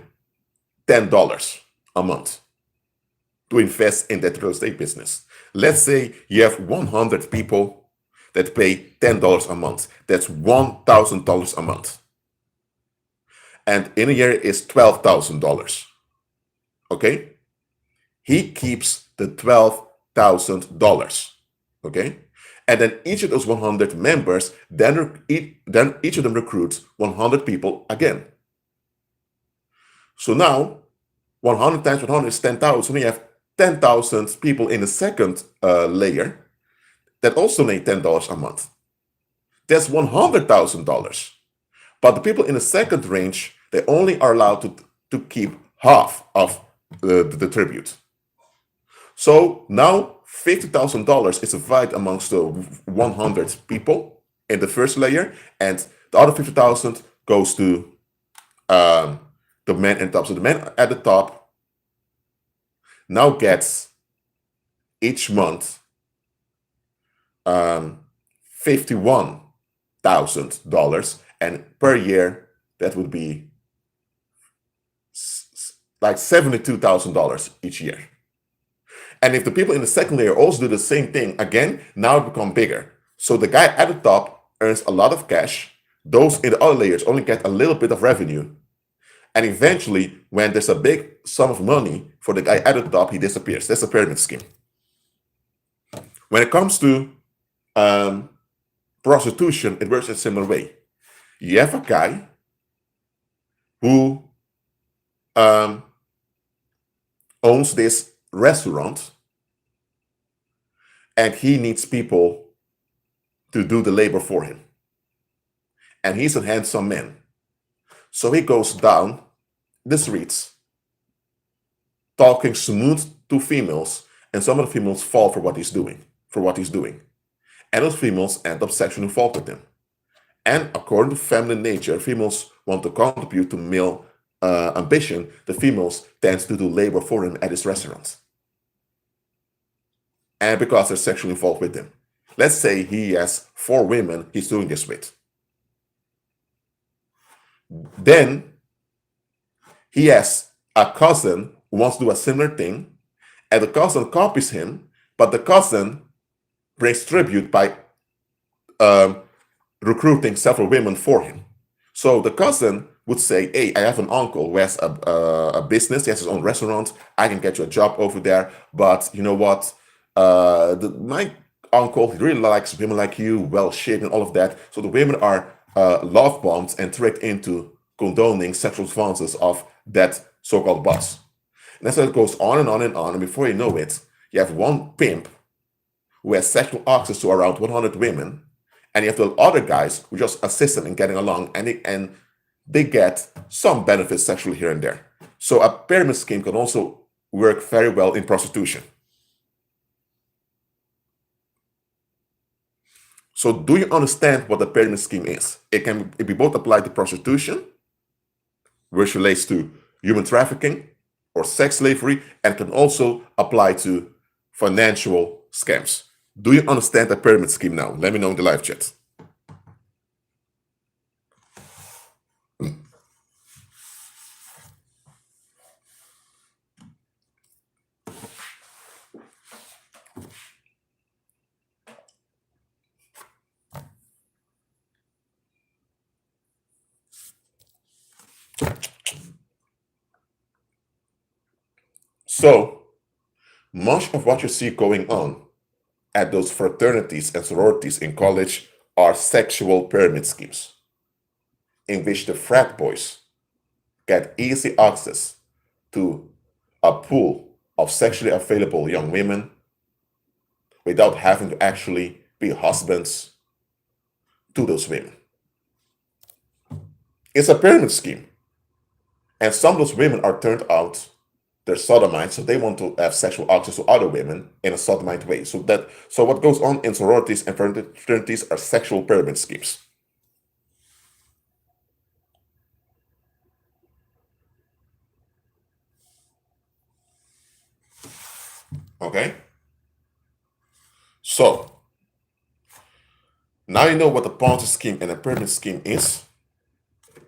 $10 a month to invest in that real estate business. Let's say you have 100 people that pay $10 a month. That's $1,000 a month. And in a year is $12,000. Okay? He keeps the $12,000. Okay? And then each of those 100 members, then each of them recruits 100 people again. So now 100 times 100 is 10,000. So you have 10,000 people in the second layer that also make $10 a month. That's $100,000. But the people in the second range, they only are allowed to keep half of the tribute. So now $50,000 is divided amongst the 100 people in the first layer, and the other 50,000 goes to the man at the top. So the man at the top now gets each month $51,000, and per year that would be like $72,000 each year. And if the people in the second layer also do the same thing again, now it becomes bigger. So the guy at the top earns a lot of cash. Those in the other layers only get a little bit of revenue. And eventually, when there's a big sum of money for the guy at the top, he disappears. That's a pyramid scheme. When it comes to prostitution, it works in a similar way. You have a guy who owns this restaurant, and he needs people to do the labor for him. And he's a handsome man. So he goes down the streets talking smooth to females, and some of the females fall for what he's doing. And those females end up sexually involved with him. And according to feminine nature, females want to contribute to male ambition. The females tend to do labor for him at his restaurant. And because they're sexually involved with him. Let's say he has 4 women he's doing this with. Then he has a cousin who wants to do a similar thing, and the cousin copies him, but the cousin brings tribute by recruiting several women for him. So the cousin would say, hey, I have an uncle who has a business, he has his own restaurant, I can get you a job over there, but you know what? My uncle, he really likes women like you, well-shaped and all of that. So the women are love bombed and tricked into condoning sexual advances of that so-called boss. And that's how it goes on and on and on. And before you know it, you have one pimp who has sexual access to around 100 women, and you have the other guys who just assist them in getting along, and they get some benefits sexually here and there. So a pyramid scheme can also work very well in prostitution. So do you understand what the pyramid scheme is? It can be both applied to prostitution, which relates to human trafficking or sex slavery, and can also apply to financial scams. Do you understand the pyramid scheme now? Let me know in the live chat. So, much of what you see going on at those fraternities and sororities in college are sexual pyramid schemes, in which the frat boys get easy access to a pool of sexually available young women, without having to actually be husbands to those women. It's a pyramid scheme. And some of those women are turned out, they're sodomites, so they want to have sexual access to other women in a sodomite way. So what goes on in sororities and fraternities are sexual pyramid schemes. Okay? So, now you know what a Ponzi scheme and a pyramid scheme is.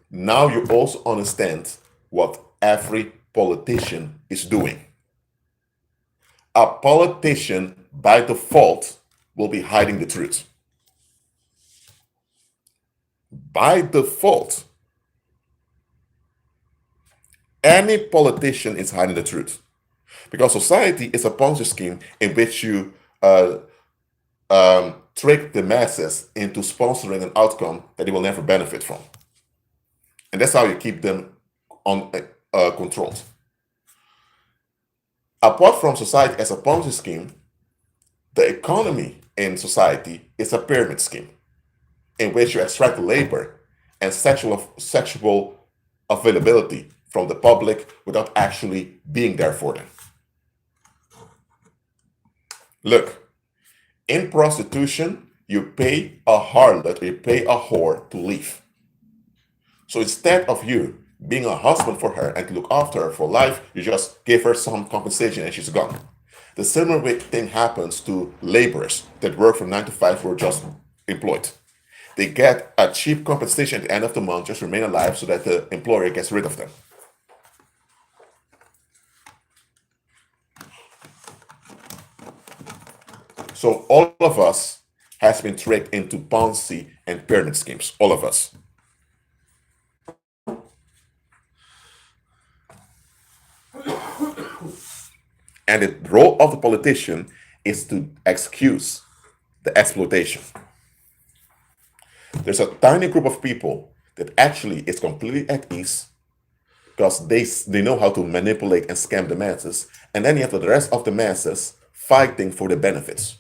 Now you also understand what every politician is doing. A politician, by default, will be hiding the truth. By default, any politician is hiding the truth. Because society is a Ponzi scheme in which you trick the masses into sponsoring an outcome that they will never benefit from. And that's how you keep them controlled. Apart from society as a Ponzi scheme, the economy in society is a pyramid scheme in which you extract labor and sexual availability from the public without actually being there for them. Look, in prostitution, you pay a harlot or you pay a whore to leave. So instead of you being a husband for her and to look after her for life, you just give her some compensation and she's gone. The similar thing happens to laborers that work from 9 to 5 who are just employed. They get a cheap compensation at the end of the month, just remain alive so that the employer gets rid of them. So all of us has been tricked into Ponzi and pyramid schemes, all of us. And the role of the politician is to excuse the exploitation. There's a tiny group of people that actually is completely at ease because they know how to manipulate and scam the masses, and then you have the rest of the masses fighting for the benefits.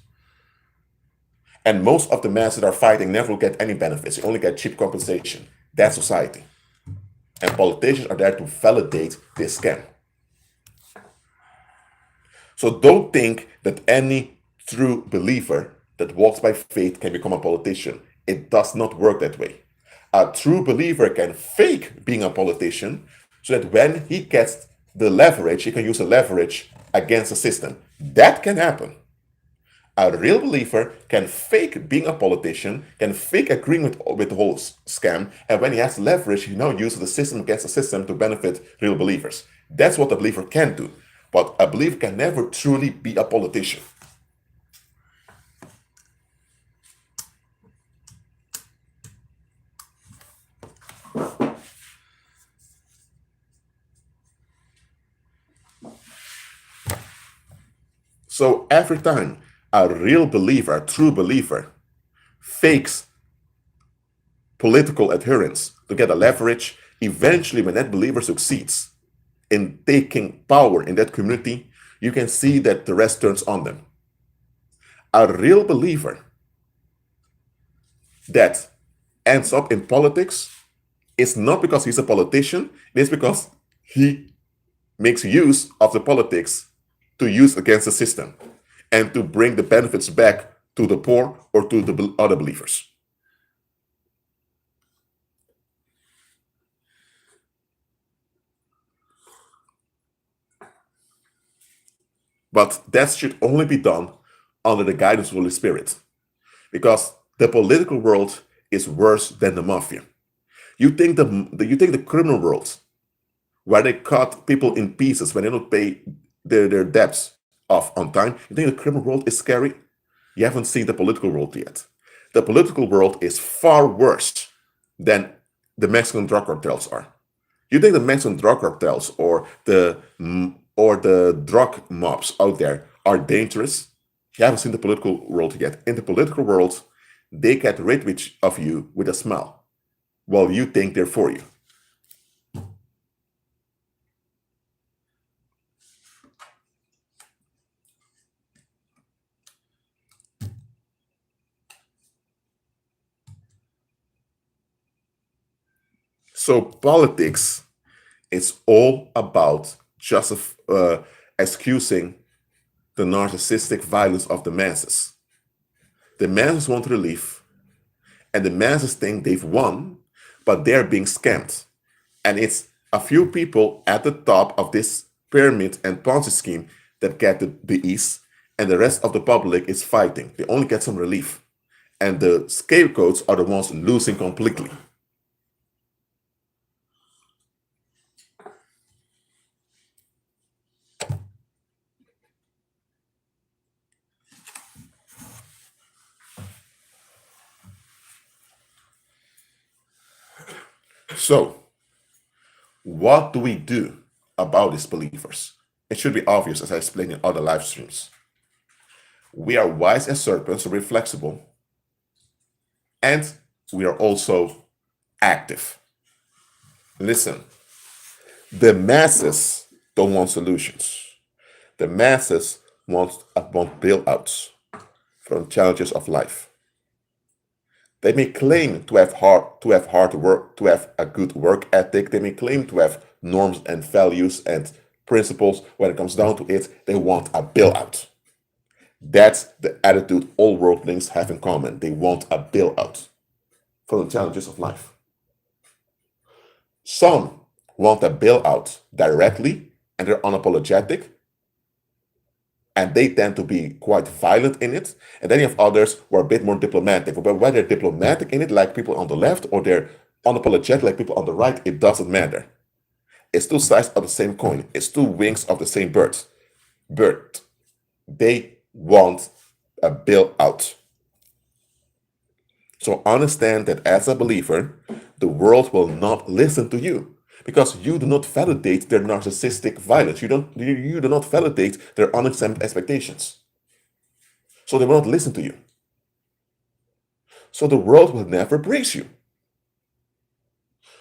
And most of the masses that are fighting never get any benefits. You only get cheap compensation. That's society. And politicians are there to validate this scam. So don't think that any true believer that walks by faith can become a politician. It does not work that way. A true believer can fake being a politician so that when he gets the leverage, he can use the leverage against the system. That can happen. A real believer can fake being a politician, can fake agreeing with the whole scam, and when he has leverage, he now uses the system against the system to benefit real believers. That's what a believer can do. But a believer can never truly be a politician. So every time a real believer, a true believer, fakes political adherence to get a leverage, eventually when that believer succeeds in taking power in that community, you can see that the rest turns on them. A real believer that ends up in politics is not because he's a politician, it is because he makes use of the politics to use against the system and to bring the benefits back to the poor or to the other believers. But that should only be done under the guidance of the Holy Spirit, because the political world is worse than the mafia. You think the criminal world, where they cut people in pieces when they don't pay their debts off on time, you think the criminal world is scary? You haven't seen the political world yet. The political world is far worse than the Mexican drug cartels are. You think the Mexican drug cartels or the drug mobs out there are dangerous? You haven't seen the political world yet. In the political world, they get rid of you with a smile, while you think they're for you. So politics is all about excusing the narcissistic violence of the masses. The masses want relief, and the masses think they've won, but they're being scammed. And it's a few people at the top of this pyramid and Ponzi scheme that get the ease, and the rest of the public is fighting. They only get some relief. And the scapegoats are the ones losing completely. So, what do we do about these believers? It should be obvious, as I explained in other live streams. We are wise as serpents, so we're flexible, and we are also active. Listen, the masses don't want solutions. The masses want bailouts from challenges of life. They may claim to have hard work, to have a good work ethic. They may claim to have norms and values and principles. When it comes down to it, they want a bailout. That's the attitude all worldlings have in common. They want a bailout from the challenges of life. Some want a bailout directly and they're unapologetic, and they tend to be quite violent in it. And then you have others who are a bit more diplomatic. But whether they're diplomatic in it, like people on the left, or they're unapologetic, like people on the right, it doesn't matter. It's two sides of the same coin. It's two wings of the same bird. They want a bailout. So understand that as a believer, the world will not listen to you because you do not validate their narcissistic violence. You do not validate their unexamined expectations. So they will not listen to you. So the world will never praise you.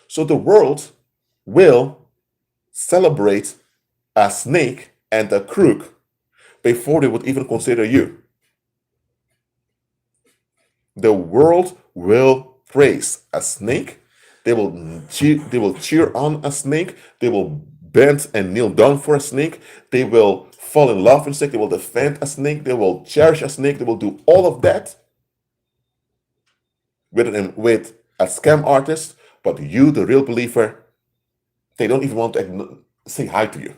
So the world will celebrate a snake and a crook before they would even consider you. The world will praise a snake. They will cheer on a snake. They will bend and kneel down for a snake. They will fall in love with a snake. They will defend a snake. They will cherish a snake. They will do all of that with a scam artist. But you, the real believer, they don't even want to say hi to you.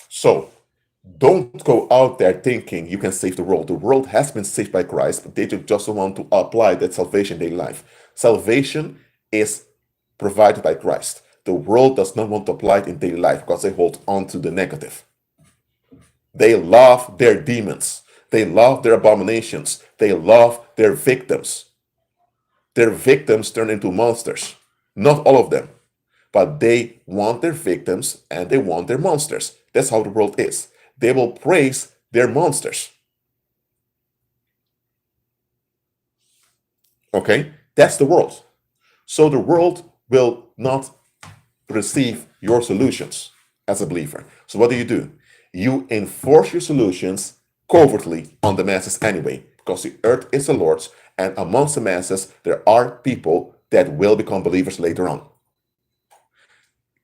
So don't go out there thinking you can save the world. The world has been saved by Christ, but they just want to apply that salvation in their life. Salvation is provided by Christ. The world does not want to apply it in daily life because they hold on to the negative. They love their demons. They love their abominations. They love their victims. Their victims turn into monsters. Not all of them, but they want their victims and they want their monsters. That's how the world is. They will praise their monsters. Okay? That's the world. So the world will not receive your solutions as a believer. So what do? You enforce your solutions covertly on the masses anyway, because the earth is the Lord's, and amongst the masses, there are people that will become believers later on.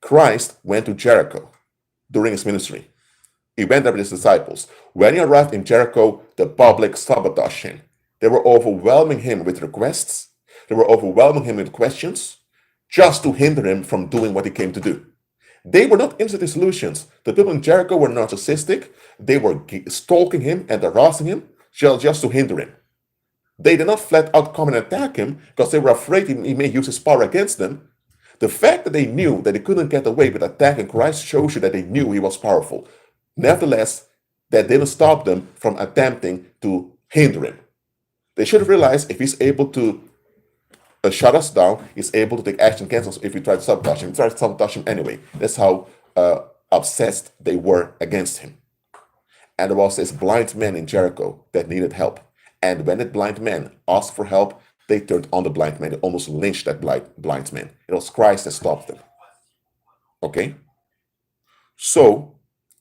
Christ went to Jericho during his ministry. He went there with his disciples. When he arrived in Jericho, the public sabotaged him. They were overwhelming him with requests. They were overwhelming him with questions just to hinder him from doing what he came to do. They were not interested in solutions. The people in Jericho were narcissistic. They were stalking him and harassing him just to hinder him. They did not flat out come and attack him because they were afraid he may use his power against them. The fact that they knew that they couldn't get away with attacking Christ shows you that they knew he was powerful. Nevertheless, that didn't stop them from attempting to hinder him. They should have realized if he's able to shut us down, he's able to take action against us if we try to sabotage him. We try to sabotage him anyway. That's how obsessed they were against him. And there was this blind man in Jericho that needed help. And when that blind man asked for help, they turned on the blind man. They almost lynched that blind man. It was Christ that stopped them. Okay? So,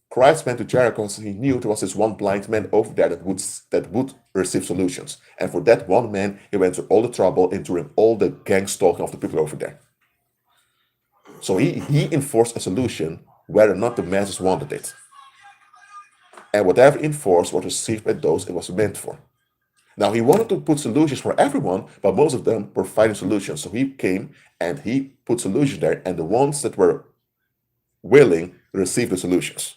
Christ went to Jericho because he knew there was this one blind man over there that would receive solutions. And for that one man, he went through all the trouble, enduring all the gang stalking of the people over there. So he enforced a solution whether or not the masses wanted it. And whatever enforced was received by those it was meant for. Now, he wanted to put solutions for everyone, but most of them were finding solutions. So he came and he put solutions there, and the ones that were willing received the solutions.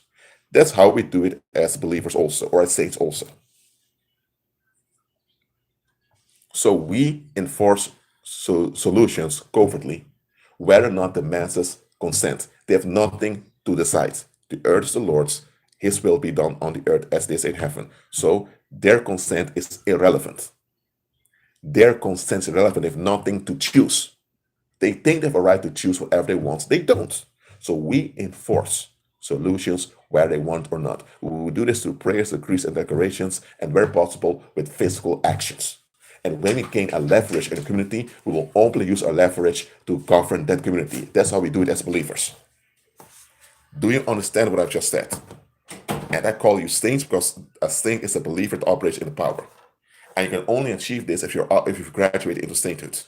That's how we do it as believers also, or as saints also. So we enforce solutions covertly, whether or not the masses consent. They have nothing to decide. The earth is the Lord's, his will be done on the earth as it is in heaven. So their consent is irrelevant. Their consent is irrelevant. They have nothing to choose. They think they have a right to choose whatever they want. They don't. So we enforce solutions whether they want or not. We will do this through prayers, decrees, and declarations, and where possible with physical actions. And when we gain a leverage in a community, we will openly use our leverage to govern that community. That's how we do it as believers. Do you understand what I've just said? And I call you saints because a saint is a believer that operates in the power. And you can only achieve this if you've graduated into sainthood.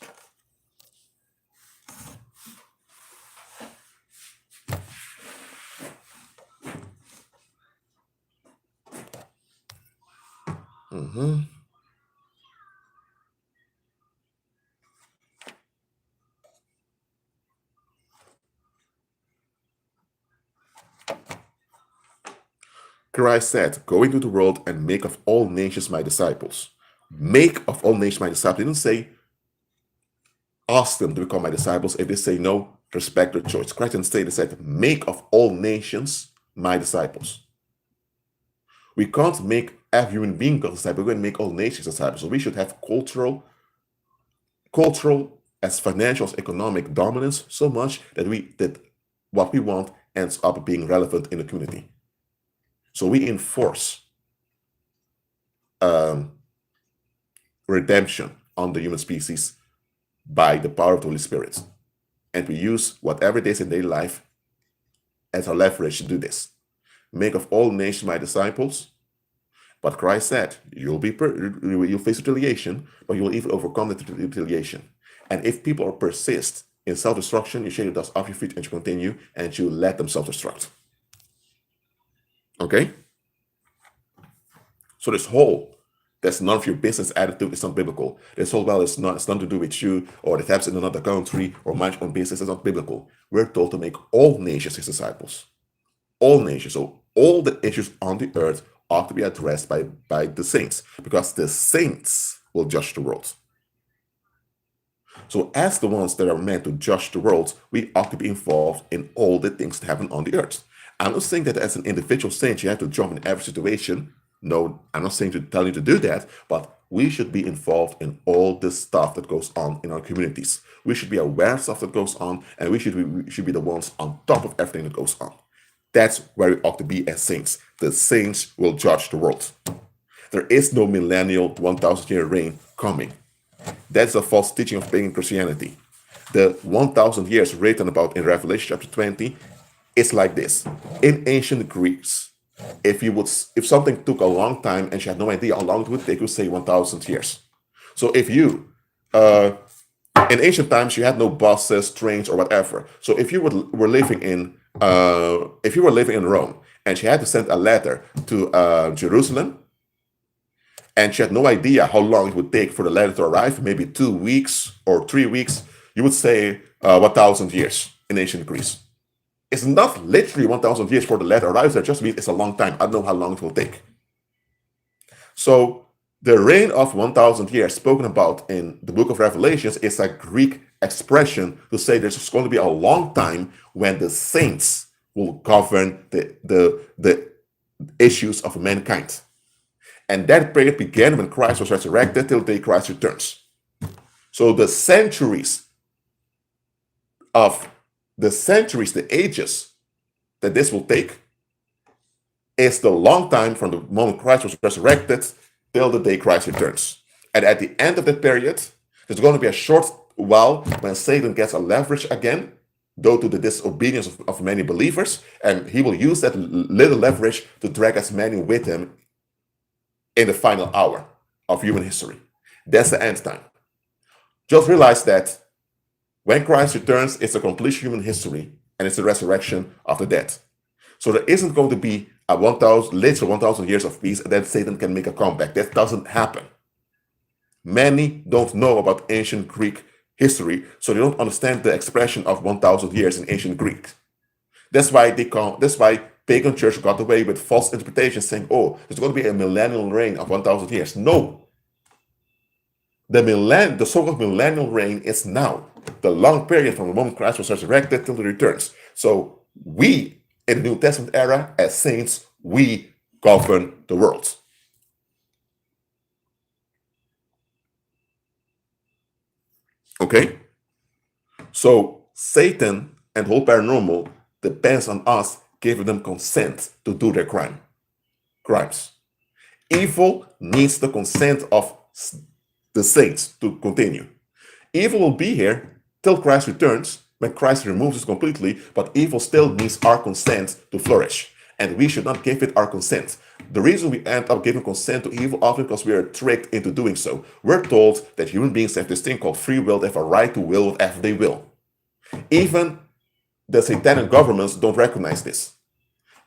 Christ said, "Go into the world and make of all nations my disciples." Make of all nations my disciples. He didn't say, ask them to become my disciples. If they say no, respect their choice. Christ didn't say, they said, make of all nations my disciples. We can't make every human being God's disciple. We're going to make all nations disciples. So we should have cultural as financial as economic dominance so much that what we want ends up being relevant in the community. So we enforce redemption on the human species by the power of the Holy Spirit. And we use whatever it is in daily life as our leverage to do this. Make of all nations my disciples. But Christ said, you'll face retaliation, but you will even overcome the retaliation. And if people persist in self-destruction, you shake the dust off your feet and you continue and you let them self-destruct. Okay? So that's none of your business attitude is not biblical. This whole, well, it's nothing to do with you, or it happens in another country, or mind your own business, is not biblical. We're told to make all nations his disciples. All nations. So all the issues on the earth ought to be addressed by the saints, because the saints will judge the world. So as the ones that are meant to judge the world, we ought to be involved in all the things that happen on the earth. I'm not saying that as an individual saint, you have to jump in every situation. No, I'm not saying to tell you to do that, but we should be involved in all the stuff that goes on in our communities. We should be aware of stuff that goes on, and we should be the ones on top of everything that goes on. That's where we ought to be as saints. The saints will judge the world. There is no millennial 1,000-year reign coming. That's a false teaching of pagan Christianity. The 1,000 years written about in Revelation chapter 20 is like this. In ancient Greeks, if something took a long time and you had no idea how long it would take, you would say 1,000 years. So if you, in ancient times, you had no buses, trains, or whatever. So if you were living in Rome and you had to send a letter to Jerusalem, and you had no idea how long it would take for the letter to arrive, maybe 2 weeks or 3 weeks, you would say 1,000 years in ancient Greece. It's not literally 1,000 years for the letter arrives there, just means it's a long time. I don't know how long it will take. So the reign of 1,000 years spoken about in the book of Revelations is a Greek expression to say there's going to be a long time when the saints will govern the issues of mankind. And that period began when Christ was resurrected till the day Christ returns. So the ages that this will take is the long time from the moment Christ was resurrected till the day Christ returns. And at the end of that period, there's going to be a short while when Satan gets a leverage again due to the disobedience of many believers, and he will use that little leverage to drag as many with him in the final hour of human history. That's the end time. Just realize that when Christ returns, it's a complete human history, and it's the resurrection of the dead. So there isn't going to be a 1,000 years of peace, and then Satan can make a comeback. That doesn't happen. Many don't know about ancient Greek history, so they don't understand the expression of 1,000 years in ancient Greek. That's why pagan church got away with false interpretations, saying, "Oh, there's going to be a millennial reign of 1,000 years." No, the so-called millennial reign is now, the long period from the moment Christ was resurrected till the returns. So we, in the New Testament era, as saints, we govern the world. Okay? So Satan and whole paranormal depends on us giving them consent to do their crimes. Evil needs the consent of the saints to continue. Evil will be here till Christ returns, when Christ removes us completely, but evil still needs our consent to flourish. And we should not give it our consent. The reason we end up giving consent to evil often because we are tricked into doing so. We're told that human beings have this thing called free will. They have a right to will whatever they will. Even the satanic governments don't recognize this.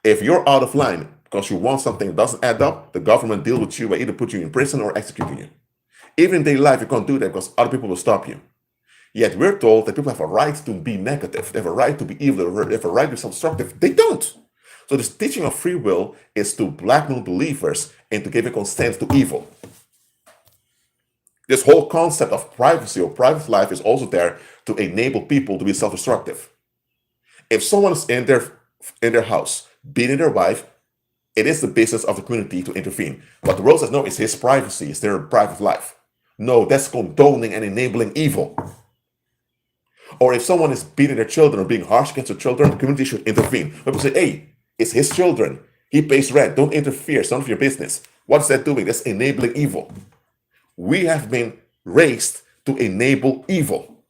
If you're out of line because you want something that doesn't add up, the government deals with you by either putting you in prison or executing you. Even in daily life, you can't do that because other people will stop you. Yet we're told that people have a right to be negative. They have a right to be evil. They have a right to be self-destructive. They don't. So this teaching of free will is to blackmail believers into giving consent to evil. This whole concept of privacy or private life is also there to enable people to be self-destructive. If someone is in their house beating their wife, it is the business of the community to intervene. But the world says, no, it's his privacy, it's their private life. No, that's condoning and enabling evil. Or if someone is beating their children or being harsh against their children, the community should intervene. People say, hey, it's his children. He pays rent. Don't interfere. It's none of your business. What's that doing? That's enabling evil. We have been raised to enable evil.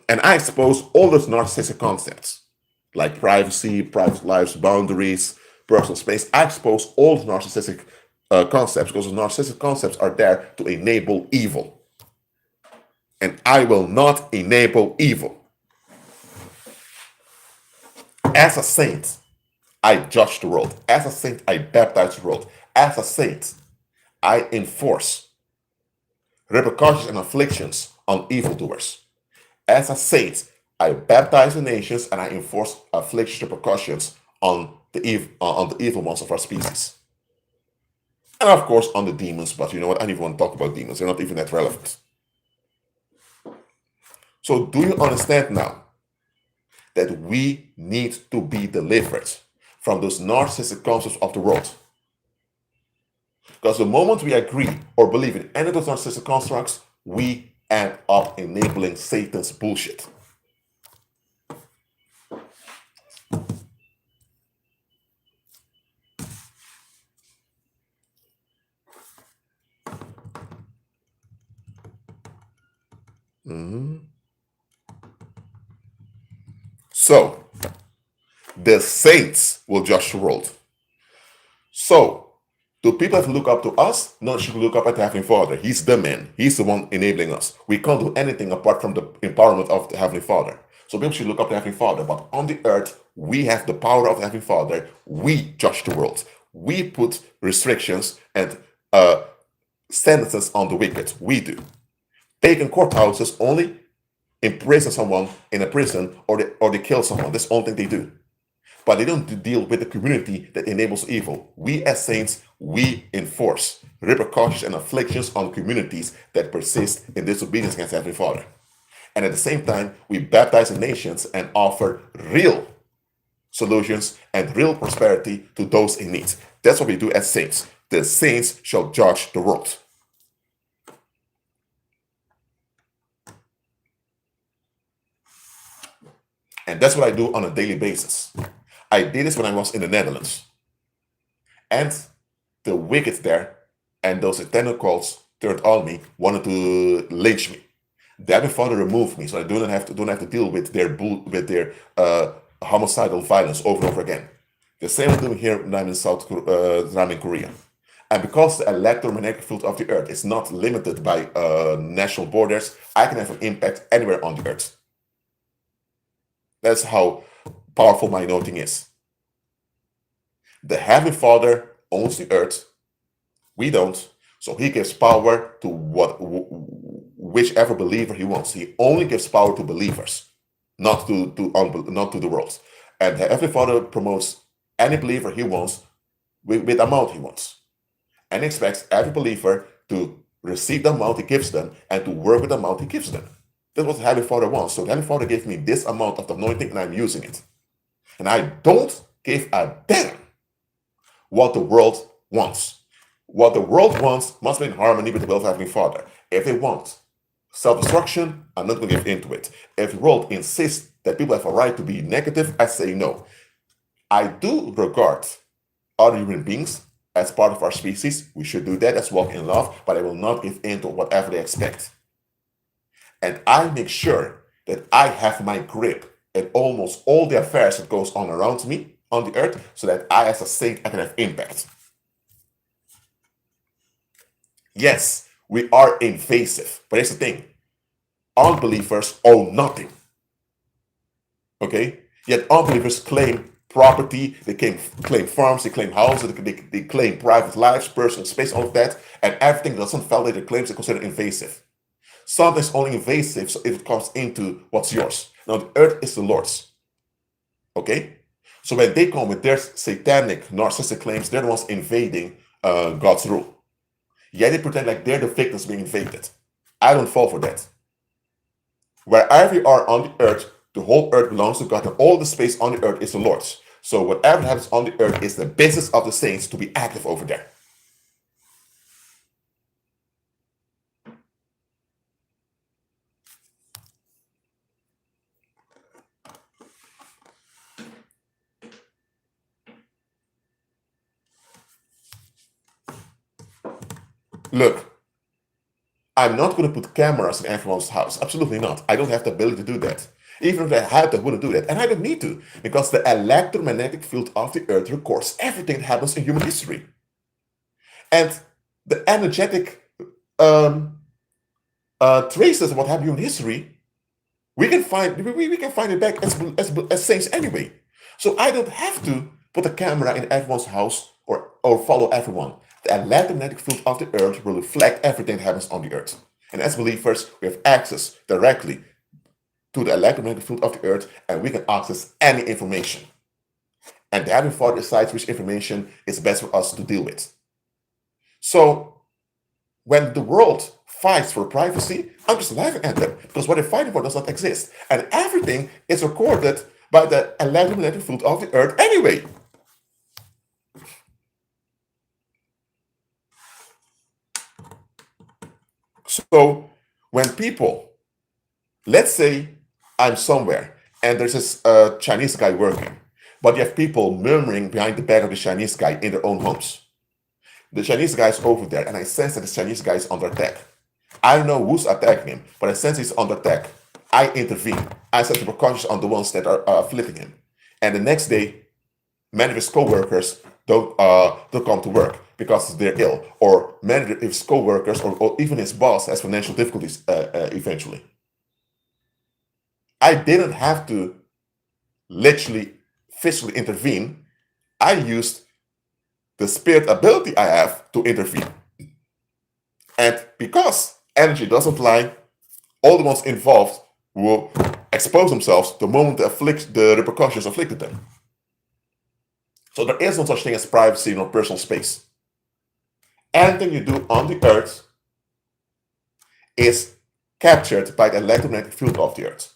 And I expose all those narcissistic concepts, like privacy, private lives, boundaries, personal space. I expose all the narcissistic concepts because the narcissistic concepts are there to enable evil. And I will not enable evil. As a saint, I judge the world. As a saint, I baptize the world. As a saint, I enforce repercussions and afflictions on evildoers. As a saint, I baptize the nations and I enforce afflictions and repercussions on the evil ones of our species. And of course on the demons, but you know what? I don't even want to talk about demons. They're not even that relevant. So do you understand now that we need to be delivered from those narcissistic concepts of the world? Because the moment we agree or believe in any of those narcissistic constructs, we end up enabling Satan's bullshit. So, the saints will judge the world. So, do people have to look up to us? No, they should look up at the Heavenly Father. He's the man. He's the one enabling us. We can't do anything apart from the empowerment of the Heavenly Father. So people should look up to the Heavenly Father. But on the earth, we have the power of the Heavenly Father. We judge the world. We put restrictions and sentences on the wicked. We do. Pagan courthouses only imprison someone in a prison or they kill someone. That's the only thing they do. But they don't deal with the community that enables evil. We as saints, we enforce repercussions and afflictions on communities that persist in disobedience against Heavenly Father. And at the same time, we baptize the nations and offer real solutions and real prosperity to those in need. That's what we do as saints. The saints shall judge the world. And that's what I do on a daily basis. I did this when I was in the Netherlands. And the wicked there and those satanic cults turned on me, wanted to lynch me. The Heavenly Father removed me, so I don't have to deal with their homicidal violence over and over again. The same I'm doing here when I'm in Korea. And because the electromagnetic field of the Earth is not limited by national borders, I can have an impact anywhere on the Earth. That's how powerful my anointing is. The Heavenly Father owns the Earth. We don't. So he gives power to whichever believer he wants. He only gives power to believers, not to the world. And the Heavenly Father promotes any believer he wants with the amount he wants, and expects every believer to receive the amount he gives them and to work with the amount he gives them. That's what the Heavenly Father wants. So the Heavenly Father gave me this amount of the anointing, and I'm using it. And I don't give a damn what the world wants. What the world wants must be in harmony with the will of the Heavenly Father. If they want self-destruction, I'm not going to give into it. If the world insists that people have a right to be negative, I say no. I do regard other human beings as part of our species. We should do that, as walk in love, but I will not give in to whatever they expect. And I make sure that I have my grip in almost all the affairs that goes on around me on the earth, so that I, as a saint, I can have impact. Yes, we are invasive, but here's the thing: unbelievers own nothing. Okay? Yet unbelievers claim property, they claim farms, they claim houses, they claim private lives, personal space, all of that, and everything that doesn't validate their claims, they consider invasive. Something's only invasive so if it comes into what's yours. Now, the earth is the Lord's. Okay? So when they come with their satanic, narcissistic claims, they're the ones invading God's rule. Yet they pretend like they're the victims being invaded. I don't fall for that. Wherever you are on the earth, the whole earth belongs to God, and all the space on the earth is the Lord's. So whatever happens on the earth is the business of the saints to be active over there. Look, I'm not going to put cameras in everyone's house. Absolutely not. I don't have the ability to do that. Even if I had, I wouldn't do that. And I don't need to, because the electromagnetic field of the earth records everything that happens in human history. And the energetic traces of what happened in human history, we can find it back as saints anyway. So I don't have to put a camera in everyone's house or follow everyone. The electromagnetic field of the earth will reflect everything that happens on the earth. And as believers, we have access directly to the electromagnetic field of the earth, and we can access any information. And the Heavenly Father decides which information is best for us to deal with. So when the world fights for privacy, I'm just laughing at them, because what they're fighting for does not exist. And everything is recorded by the electromagnetic field of the earth anyway. So when people, let's say I'm somewhere and there's this Chinese guy working, but you have people murmuring behind the back of the Chinese guy in their own homes. The Chinese guy is over there, and I sense that the Chinese guy is under attack. I don't know who's attacking him, but I sense he's under attack. I intervene. I set the precautions on the ones that are afflicting him. And the next day, many of his co-workers don't come to work because they're ill, or many of his co-workers or even his boss has financial difficulties eventually. I didn't have to literally physically intervene. I used the spirit ability I have to intervene. And because energy doesn't lie, all the ones involved will expose themselves the moment the repercussions afflicted them. So there is no such thing as privacy nor personal space. Anything you do on the earth is captured by the electromagnetic field of the earth.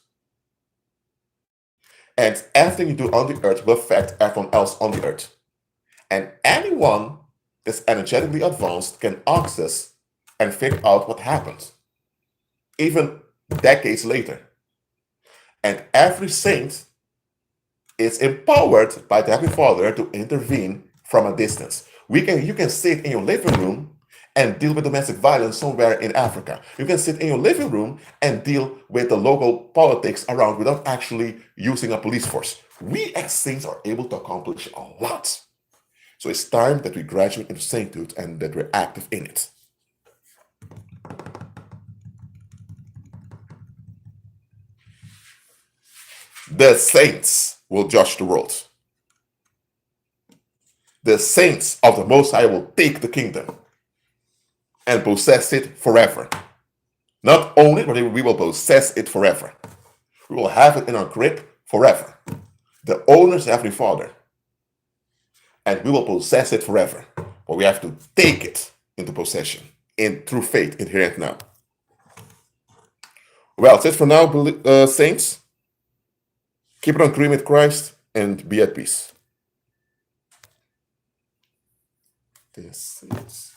And everything you do on the earth will affect everyone else on the earth. And anyone that's energetically advanced can access and figure out what happened, even decades later. And every saint is empowered by the Heavenly Father to intervene from a distance. You can sit in your living room and deal with domestic violence somewhere in Africa. You can sit in your living room and deal with the local politics around without actually using a police force. We as saints are able to accomplish a lot. So it's time that we graduate into sainthood and that we're active in it. The saints will judge the world. The saints of the Most High will take the kingdom and possess it forever. Not only, but we will possess it forever. We will have it in our grip forever. The owner is Heavenly Father. And we will possess it forever. But we have to take it into possession through faith in here and now. Well, that's it for now, saints. Keep it on agreement with Christ and be at peace. The saints.